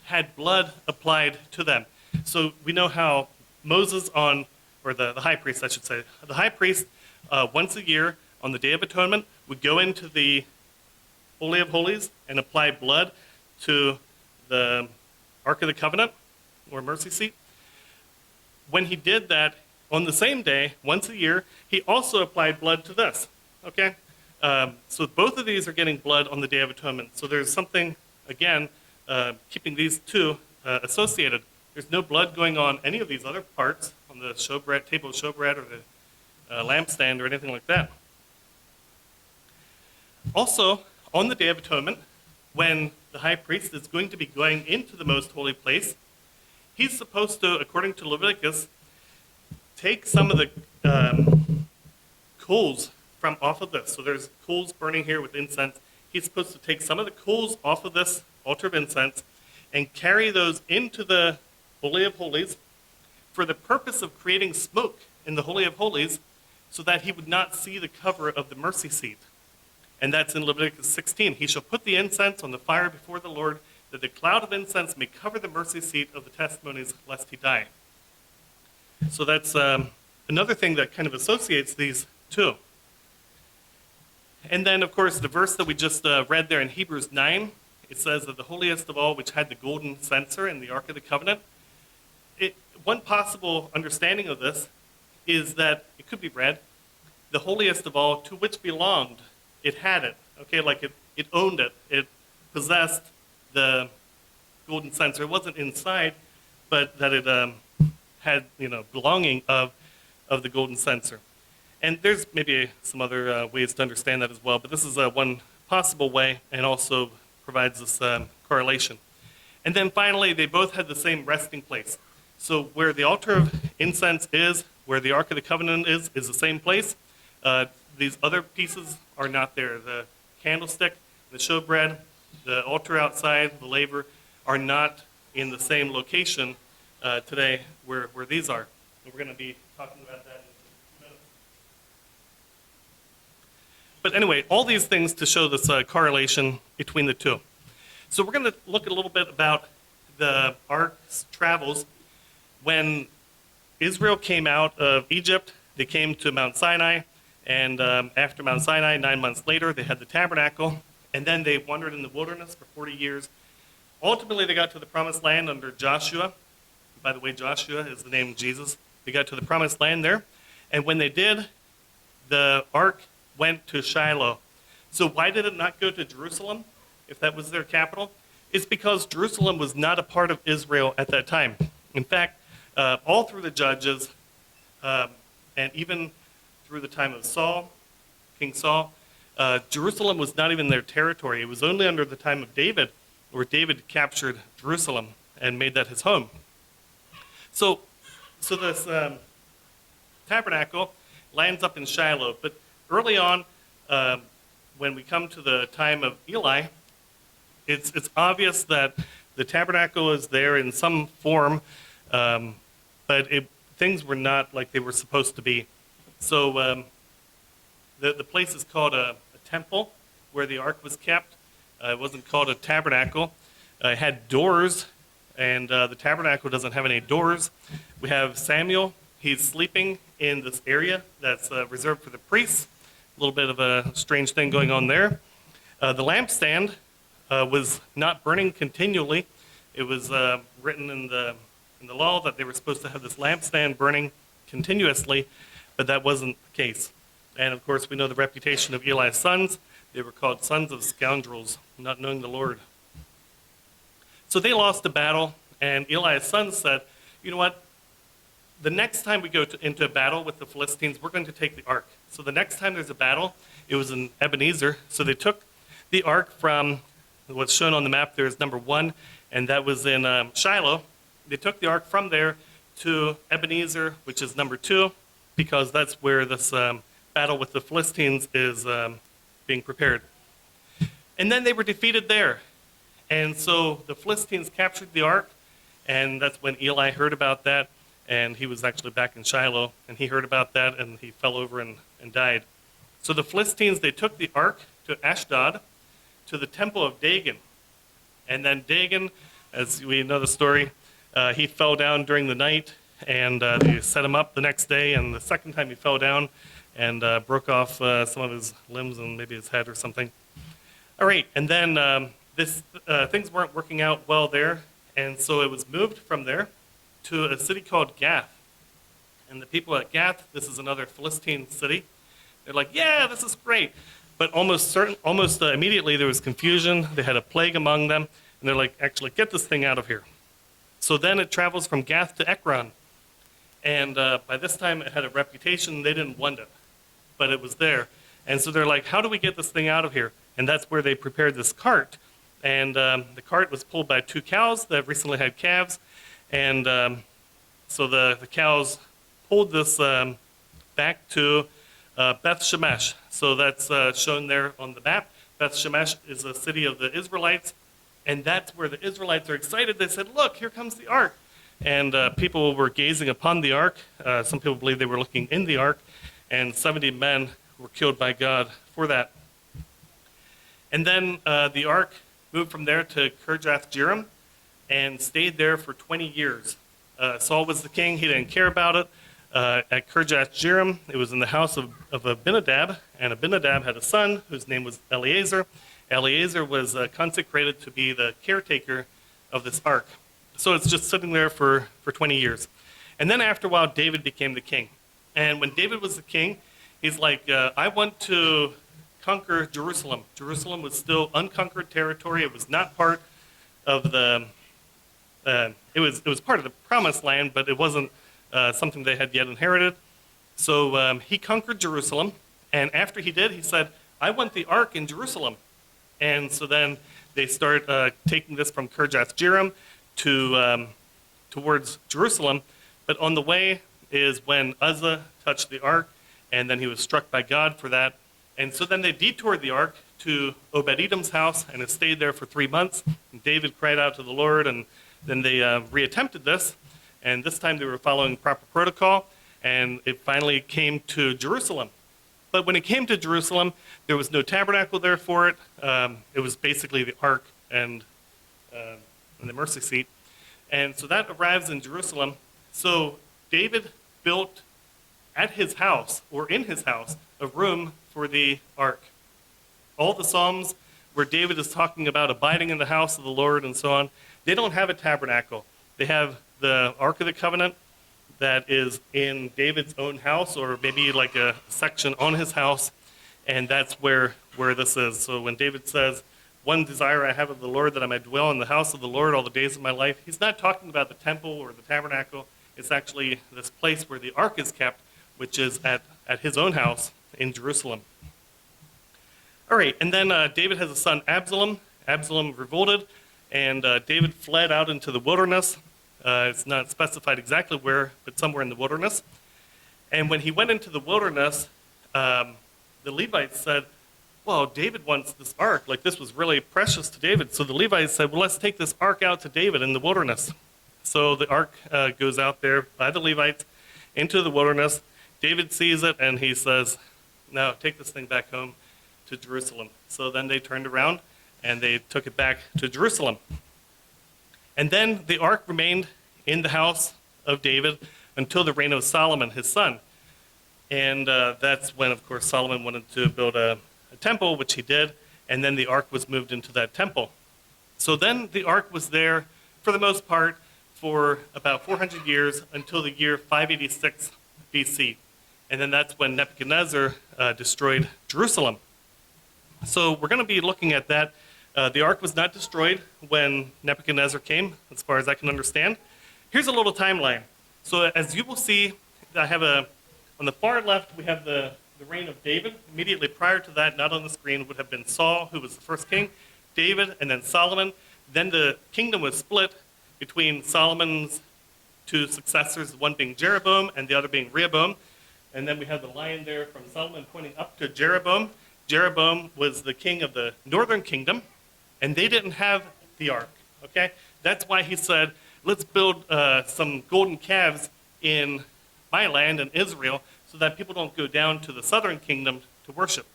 had blood applied to them. So we know how Moses or the high priest, I should say, the high priest once a year on the Day of Atonement would go into the Holy of Holies and apply blood to the Ark of the Covenant, or mercy seat. When he did that on the same day, once a year, he also applied blood to this, okay? So both of these are getting blood on the Day of Atonement. So there's something, again, keeping these two associated. There's no blood going on any of these other parts, on the showbread, table of showbread, or the lampstand, or anything like that. Also, on the Day of Atonement, when the high priest is going to be going into the most holy place, he's supposed to, according to Leviticus, take some of the coals from off of this. So there's coals burning here with incense. He's supposed to take some of the coals off of this altar of incense and carry those into the Holy of Holies for the purpose of creating smoke in the Holy of Holies so that he would not see the cover of the mercy seat. And that's in Leviticus 16. He shall put the incense on the fire before the Lord, that the cloud of incense may cover the mercy seat of the testimonies, lest he die. So that's another thing that kind of associates these two. And then, of course, the verse that we just read there in Hebrews 9, it says that the holiest of all, which had the golden censer and the Ark of the Covenant. One possible understanding of this is that it could be read, the holiest of all, to which belonged. It had it, okay, like it owned it. It possessed the golden censer. It wasn't inside, but that it had, belonging of the golden censer. And there's maybe some other ways to understand that as well, but this is one possible way, and also provides this correlation. And then finally, they both had the same resting place. So where the altar of incense is, where the Ark of the Covenant is the same place. These other pieces are not there. The candlestick, the showbread, the altar outside, the laver, are not in the same location today where these are. And we're going to be talking about that in a few minutes. But anyway, all these things to show this correlation between the two. So we're going to look a little bit about the Ark's travels. When Israel came out of Egypt, they came to Mount Sinai. And after Mount Sinai, 9 months later, they had the tabernacle. And then they wandered in the wilderness for 40 years. Ultimately, they got to the promised land under Joshua. By the way, Joshua is the name of Jesus. They got to the promised land there. And when they did, the ark went to Shiloh. So why did it not go to Jerusalem, if that was their capital? It's because Jerusalem was not a part of Israel at that time. In fact, all through the Judges, and even through the time of Saul, King Saul, Jerusalem was not even their territory. It was only under the time of David where David captured Jerusalem and made that his home. So this tabernacle lands up in Shiloh. But early on, when we come to the time of Eli, it's obvious that the tabernacle is there in some form, but things were not like they were supposed to be. So the place is called a temple where the ark was kept. It wasn't called a tabernacle. It had doors, and the tabernacle doesn't have any doors. We have Samuel. He's sleeping in this area that's reserved for the priests. A little bit of a strange thing going on there. The lampstand was not burning continually. It was written in the law that they were supposed to have this lampstand burning continuously, but that wasn't the case. And of course, we know the reputation of Eli's sons. They were called sons of scoundrels, not knowing the Lord. So they lost the battle, and Eli's sons said, you know what? The next time we go into a battle with the Philistines, we're going to take the ark. So the next time there's a battle, it was in Ebenezer. So they took the ark from what's shown on the map there is number 1, and that was in Shiloh. They took the ark from there to Ebenezer, which is number 2, because that's where this battle with the Philistines is being prepared. And then they were defeated there. And so the Philistines captured the ark, and that's when Eli heard about that, and he was actually back in Shiloh, and he heard about that, and he fell over and died. So the Philistines, they took the ark to Ashdod, to the temple of Dagon. And then Dagon, as we know the story, he fell down during the night, and they set him up the next day, and the second time he fell down and broke off some of his limbs and maybe his head or something. All right, and then things weren't working out well there, and so it was moved from there to a city called Gath. And the people at Gath, this is another Philistine city, they're like, yeah, this is great. But almost immediately there was confusion. They had a plague among them, and they're like, actually, get this thing out of here. So then it travels from Gath to Ekron. And by this time it had a reputation. They didn't want it, but it was there. And so they're like, how do we get this thing out of here? And that's where they prepared this cart. And the cart was pulled by 2 cows that recently had calves. And so the cows pulled this back to Beth Shemesh. So that's shown there on the map. Beth Shemesh is a city of the Israelites. And that's where the Israelites are excited. They said, look, here comes the ark. And people were gazing upon the ark. Some people believe they were looking in the ark. And 70 men were killed by God for that. And then the ark moved from there to Kirjath-jearim and stayed there for 20 years. Saul was the king. He didn't care about it. At Kirjath-jearim, it was in the house of Abinadab, and Abinadab had a son whose name was Eleazar. Eleazar was consecrated to be the caretaker of this ark. So it's just sitting there for 20 years. And then after a while, David became the king. And when David was the king, he's like, I want to conquer Jerusalem. Jerusalem was still unconquered territory. It was not part of the, it was part of the promised land, but it wasn't something they had yet inherited. So he conquered Jerusalem. And after he did, he said, I want the ark in Jerusalem. And so then they start taking this from Kirjath-jearim to towards Jerusalem. But on the way is when Uzzah touched the ark, and then he was struck by God for that. And so then they detoured the ark to Obed-Edom's house, and it stayed there for 3 months. And David cried out to the Lord, and then they reattempted this. And this time they were following proper protocol, and it finally came to Jerusalem. But when it came to Jerusalem, there was no tabernacle there for it. It was basically the ark and the mercy seat. And so that arrives in Jerusalem. So David built at his house, or in his house, a room for the ark. All the Psalms where David is talking about abiding in the house of the Lord and so on, they don't have a tabernacle. They have the Ark of the Covenant that is in David's own house, or maybe like a section on his house, and that's where this is. So when David says, one desire I have of the Lord, that I may dwell in the house of the Lord all the days of my life, he's not talking about the temple or the tabernacle. It's actually this place where the ark is kept, which is at his own house in Jerusalem. All right, and then David has a son, Absalom. Absalom revolted, and David fled out into the wilderness. It's not specified exactly where, but somewhere in the wilderness. And when he went into the wilderness, the Levites said, well, David wants this ark. Like, this was really precious to David. So the Levites said, well, let's take this ark out to David in the wilderness. So the ark goes out there by the Levites into the wilderness. David sees it and he says, "No, take this thing back home to Jerusalem." So then they turned around and they took it back to Jerusalem. And then the ark remained in the house of David until the reign of Solomon, his son. And that's when, of course, Solomon wanted to build a temple, which he did, and then the ark was moved into that temple. So then the ark was there, for the most part, for about 400 years until the year 586 BC. And then that's when Nebuchadnezzar destroyed Jerusalem. So we're going to be looking at that. The ark was not destroyed when Nebuchadnezzar came, as far as I can understand. Here's a little timeline. So as you will see, I have on the far left, we have the reign of David. Immediately prior to that, not on the screen, would have been Saul, who was the first king, David, and then Solomon. Then the kingdom was split between Solomon's two successors, one being Jeroboam and the other being Rehoboam. And then we have the line there from Solomon pointing up to Jeroboam. Jeroboam was the king of the northern kingdom, and they didn't have the ark, okay? That's why he said, let's build some golden calves in my land in Israel so that people don't go down to the southern kingdom to worship,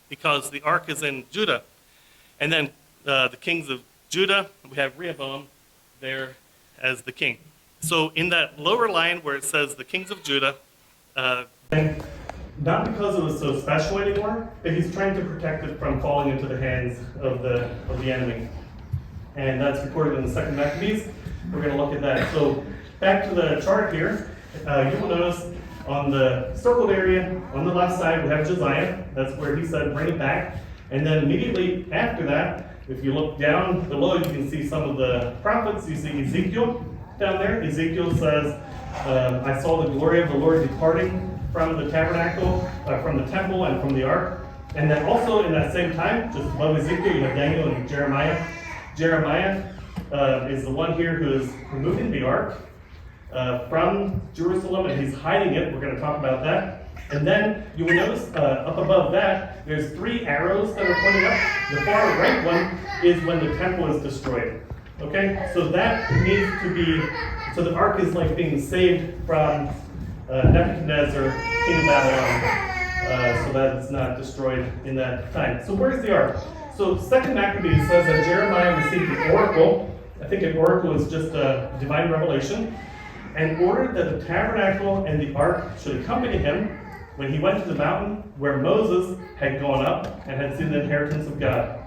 because the ark is in Judah. And then the kings of Judah, we have Rehoboam there as the king. So in that lower line where it says the kings of Judah, not because it was so special anymore, but he's trying to protect it from falling into the hands of the enemy. And that's recorded in the Second Maccabees. We're going to look at that. So back to the chart here, you will notice on the circled area on the left side we have Josiah. That's where he said bring it back. And then immediately after that, if you look down below, you can see some of the prophets. You see Ezekiel down there. Ezekiel says, I saw the glory of the Lord departing from the tabernacle, from the temple, and from the ark. And then also in that same time, just above Ezekiel, you have Daniel and Jeremiah. Jeremiah is the one here who is removing the ark from Jerusalem, and he's hiding it. We're going to talk about that. And then you will notice up above that, there's 3 arrows that are pointing up. The far right one is when the temple is destroyed. Okay, so that needs to be, so the ark is like being saved from Nebuchadnezzar, king of Babylon, so that it's not destroyed in that time. So where's the ark? So Second Maccabees says that Jeremiah received the oracle. I think an oracle is just a divine revelation, and ordered that the tabernacle and the ark should accompany him when he went to the mountain where Moses had gone up and had seen the inheritance of God.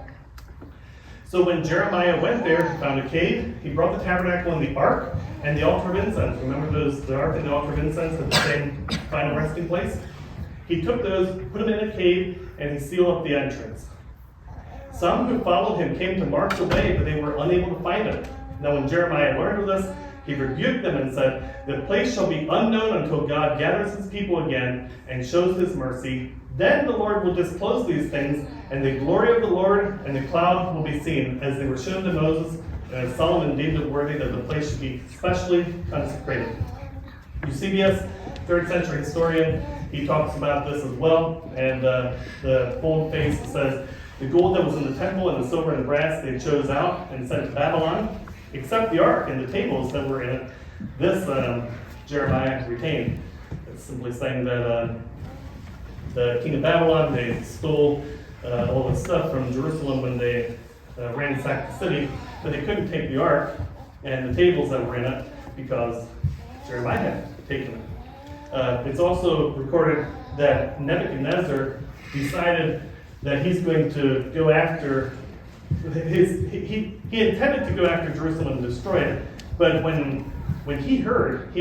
So when Jeremiah went there, he found a cave. He brought the tabernacle and the ark and the altar of incense. Remember the ark and the altar of incense at the same final resting place? He took those, put them in a cave, and he sealed up the entrance. Some who followed him came to march away, but they were unable to find it. Now when Jeremiah learned of this, he rebuked them and said, the place shall be unknown until God gathers his people again and shows his mercy. Then the Lord will disclose these things, and the glory of the Lord and the cloud will be seen, as they were shown to Moses, and as Solomon deemed it worthy that the place should be specially consecrated. Eusebius, 3rd century historian, he talks about this as well, and the bold-face says, the gold that was in the temple and the silver and the brass they chose out and sent to Babylon, except the ark and the tables that were in it. This Jeremiah retained. It's simply saying that the king of Babylon, they stole all the stuff from Jerusalem when they ransacked the city, but they couldn't take the ark and the tables that were in it because Jeremiah had taken it. It's also recorded that Nebuchadnezzar decided that he's going to go after he intended to go after Jerusalem and destroy it, but when he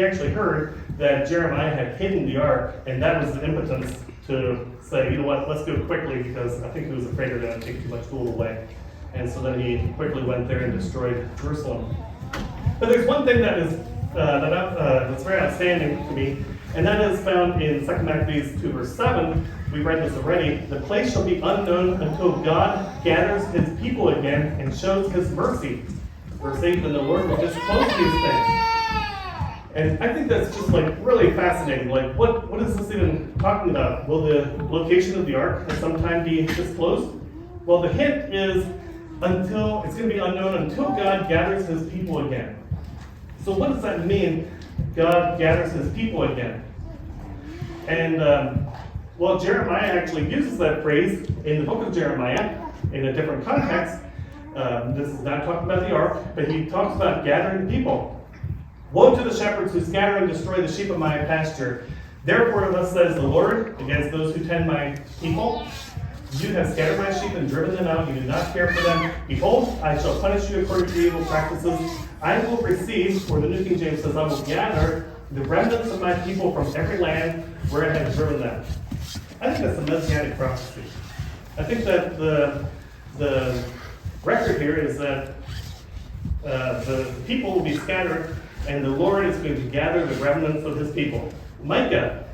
actually heard that Jeremiah had hidden the ark, and that was the impetus to say, you know what, let's do it quickly, because I think he was afraid they're going to take too much gold away. And so then he quickly went there and destroyed Jerusalem. But there's one thing that is that's very outstanding to me, and that is found in 2 Maccabees 2 verse 7. We read this already. The place shall be unknown until God gathers his people again and shows his mercy. Verse 8, then the Lord will disclose these things. And I think that's just like really fascinating. Like what is this even talking about? Will the location of the ark at some time be disclosed? Well, the hint is it's going to be unknown until God gathers his people again. So what does that mean, God gathers his people again? And well, Jeremiah actually uses that phrase in the book of Jeremiah in a different context. This is not talking about the ark, but he talks about gathering people. Woe to the shepherds who scatter and destroy the sheep of my pasture. Therefore, thus says the Lord against those who tend my people. You have scattered my sheep and driven them out. You do not care for them. Behold, I shall punish you according to your evil practices. I will receive, or the New King James says, I will gather the remnants of my people from every land where I have driven them. I think that's a messianic prophecy. I think that the record here is that the people will be scattered, and the Lord is going to gather the remnants of his people. Micah.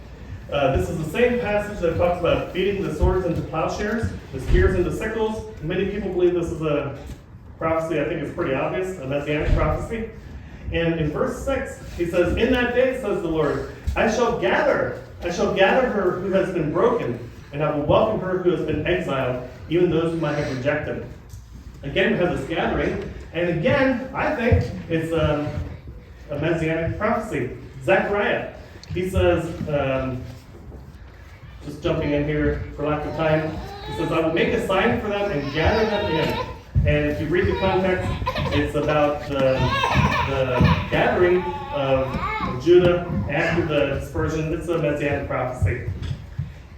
This is the same passage that talks about feeding the swords into plowshares, the spears into sickles. Many people believe this is a prophecy. I think it's pretty obvious, a messianic prophecy. And in verse 6, he says, in that day, says the Lord, I shall gather her who has been broken, and I will welcome her who has been exiled, even those whom I have rejected. Again, we have this gathering, and again, I think it's a messianic prophecy. Zechariah, he says, just jumping in here for lack of time, he says, I will make a sign for them and gather them in. And if you read the context, it's about the gathering of Judah after the dispersion. It's a messianic prophecy.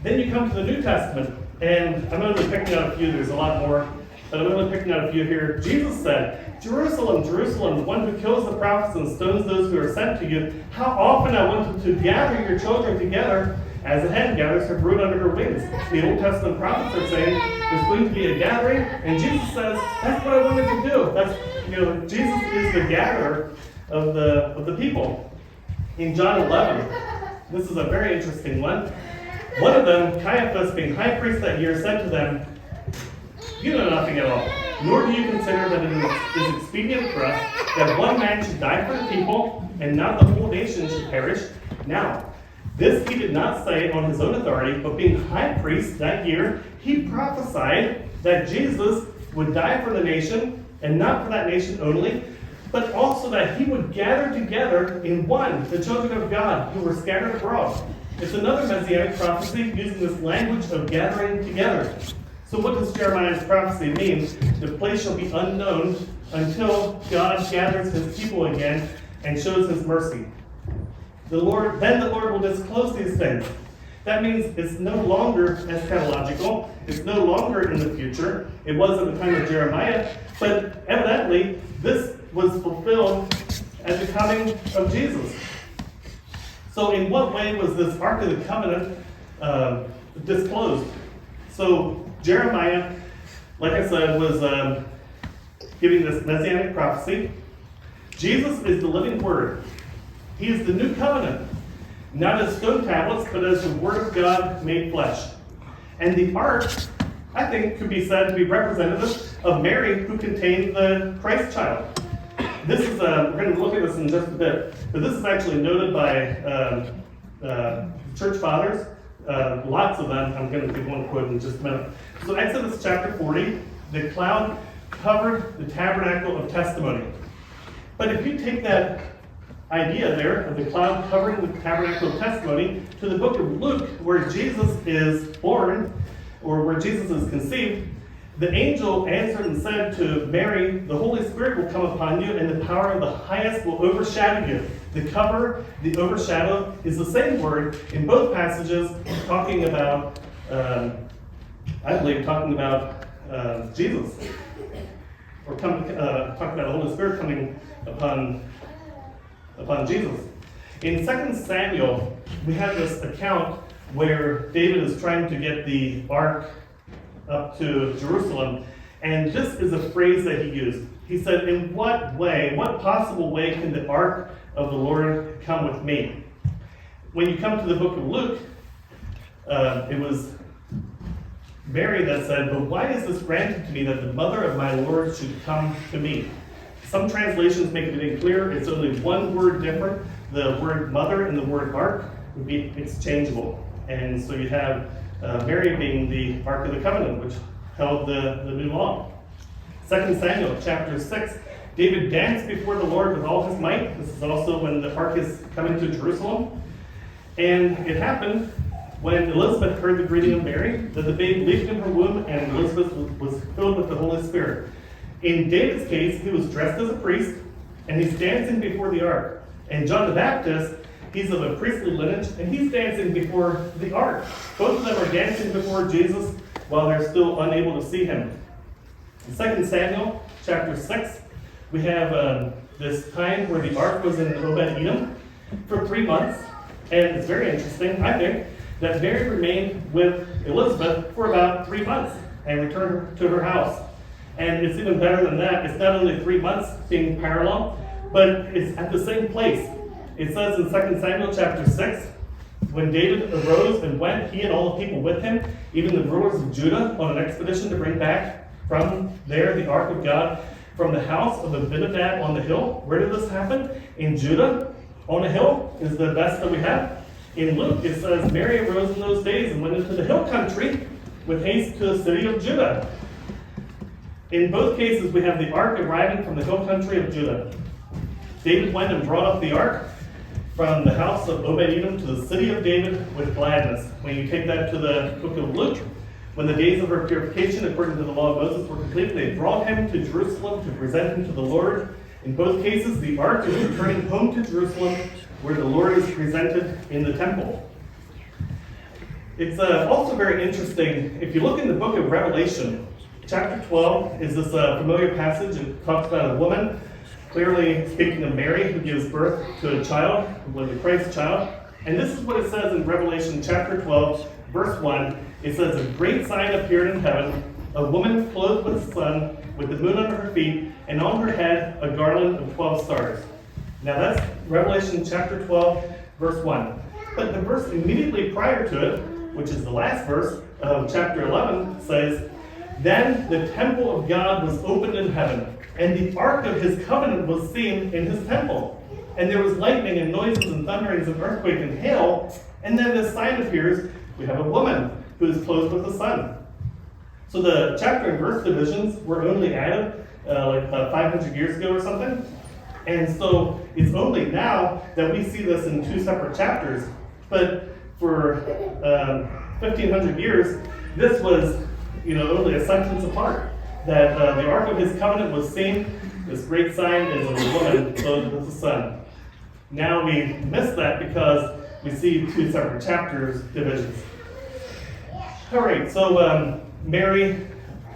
Then you come to the New Testament, and I'm only picking out a few. There's a lot more, but I'm only picking out a few here. Jesus said, Jerusalem, Jerusalem, the one who kills the prophets and stones those who are sent to you, how often I wanted to gather your children together as a hen gathers her brood under her wings. The Old Testament prophets are saying there's going to be a gathering, and Jesus says, that's what I wanted to do. That's, Jesus is the gatherer of the people. In John 11, this is a very interesting one. One of them, Caiaphas, being high priest that year, said to them, you know nothing at all, nor do you consider that it is expedient for us that one man should die for the people, and not the whole nation should perish. Now, this he did not say on his own authority, but being high priest that year, he prophesied that Jesus would die for the nation, and not for that nation only, but also that he would gather together in one the children of God who were scattered abroad. It's another messianic prophecy using this language of gathering together. So what does Jeremiah's prophecy mean? The place shall be unknown until God gathers his people again and shows his mercy. Then the Lord will disclose these things. That means it's no longer eschatological. It's no longer in the future. It was at the time of Jeremiah, but evidently this was fulfilled at the coming of Jesus. So in what way was this Ark of the Covenant disclosed? So Jeremiah, like I said, was giving this messianic prophecy. Jesus is the living Word. He is the new covenant, not as stone tablets, but as the Word of God made flesh. And the ark, I think, could be said to be representative of Mary, who contained the Christ child. This is, we're going to look at this in just a bit, but this is actually noted by church fathers. Lots of them. I'm going to give one quote in just a minute. So Exodus chapter 40, the cloud covered the tabernacle of testimony. But if you take that idea there of the cloud covering the tabernacle of testimony to the book of Luke, where Jesus is born, or where Jesus is conceived, the angel answered and said to Mary, the Holy Spirit will come upon you, and the power of the highest will overshadow you. The cover, the overshadow, is the same word in both passages, talking about, I believe, talking about Jesus, or talking about the Holy Spirit coming upon Jesus. In 2 Samuel, we have this account where David is trying to get the ark up to Jerusalem, and this is a phrase that he used. He said, in what way, what possible way can the ark of the Lord come with me? When you come to the book of Luke, it was Mary that said, but why is this granted to me that the mother of my Lord should come to me? Some translations make it clear it's only one word different. The word mother and the word ark would be exchangeable. And so you have Mary being the Ark of the Covenant, which held the new law. 2 Samuel chapter 6, David danced before the Lord with all his might. This is also when the ark is coming to Jerusalem. And it happened when Elizabeth heard the greeting of Mary, that the babe leaped in her womb, and Elizabeth was filled with the Holy Spirit. In David's case, he was dressed as a priest, and he's dancing before the ark. And John the Baptist, he's of a priestly lineage, and he's dancing before the ark. Both of them are dancing before Jesus while they're still unable to see him. In 2 Samuel chapter 6, we have this time where the ark was in Obed-Edom for 3 months. And it's very interesting, I think, that Mary remained with Elizabeth for about 3 months and returned to her house. And it's even better than that. It's not only 3 months being parallel, but it's at the same place. It says in 2 Samuel chapter 6, when David arose and went, he and all the people with him, even the rulers of Judah, on an expedition to bring back from there the ark of God from the house of Abinadab on the hill. Where did this happen? In Judah, on a hill, is the best that we have. In Luke, it says, Mary arose in those days and went into the hill country with haste to the city of Judah. In both cases, we have the ark arriving from the hill country of Judah. David went and brought up the ark from the house of Obed-Edom to the city of David with gladness. When you take that to the book of Luke, when the days of her purification according to the law of Moses were complete, they brought him to Jerusalem to present him to the Lord. In both cases, the ark is returning home to Jerusalem, where the Lord is presented in the temple. It's also very interesting, if you look in the book of Revelation, chapter 12 is this familiar passage. It talks about a woman, clearly speaking of Mary, who gives birth to a child, with a Christ child. And this is what it says in Revelation chapter 12, verse 1. It says, a great sign appeared in heaven, a woman clothed with the sun, with the moon under her feet, and on her head a garland of 12 stars. Now that's Revelation chapter 12, verse 1. But the verse immediately prior to it, which is the last verse of chapter 11, says, then the temple of God was opened in heaven, and the ark of his covenant was seen in his temple. And there was lightning and noises and thunderings and earthquake and hail. And then this sign appears. We have a woman who is clothed with the sun. So the chapter and verse divisions were only added like 500 years ago or something. And so it's only now that we see this in 2 separate chapters. But for 1,500 years, this was only a sentence apart. That the ark of his covenant was seen. This great sign is a woman clothed with the sun. Now we miss that because we see 2 separate chapters divisions. All right, so Mary,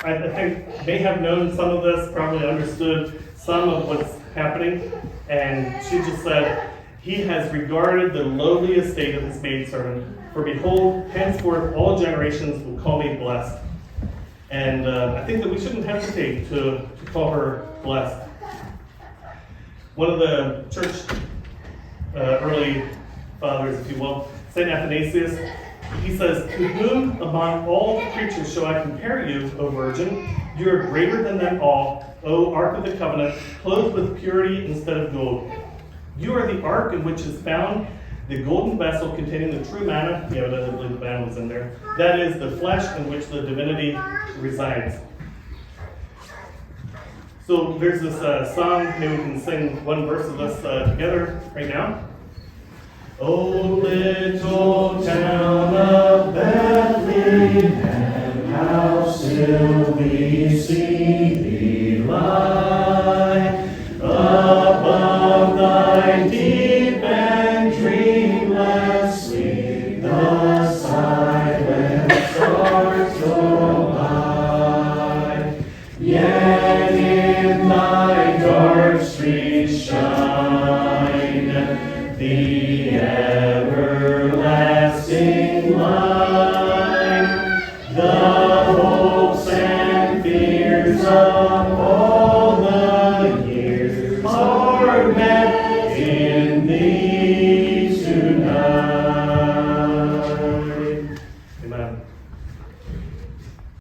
I think, may have known some of this, probably understood some of what's happening, and she just said, he has regarded the lowly estate of his maidservant, for behold, henceforth all generations will call me blessed. And I think that we shouldn't hesitate to call her blessed. One of the church early fathers, if you will, St. Athanasius, he says, to whom among all the creatures shall I compare you, O Virgin? You are greater than them all, O Ark of the Covenant, clothed with purity instead of gold. You are the ark in which is found the golden vessel containing the true manna. Yeah, but I don't believe the manna was in there. That is the flesh in which the divinity resides. So there's this song. Maybe we can sing one verse of this together right now. O little town of Bethlehem, how still we see thee lie above thy deep and dreamless sleep. The silent stars go by, yet in thy dark streets shine the everlasting light. The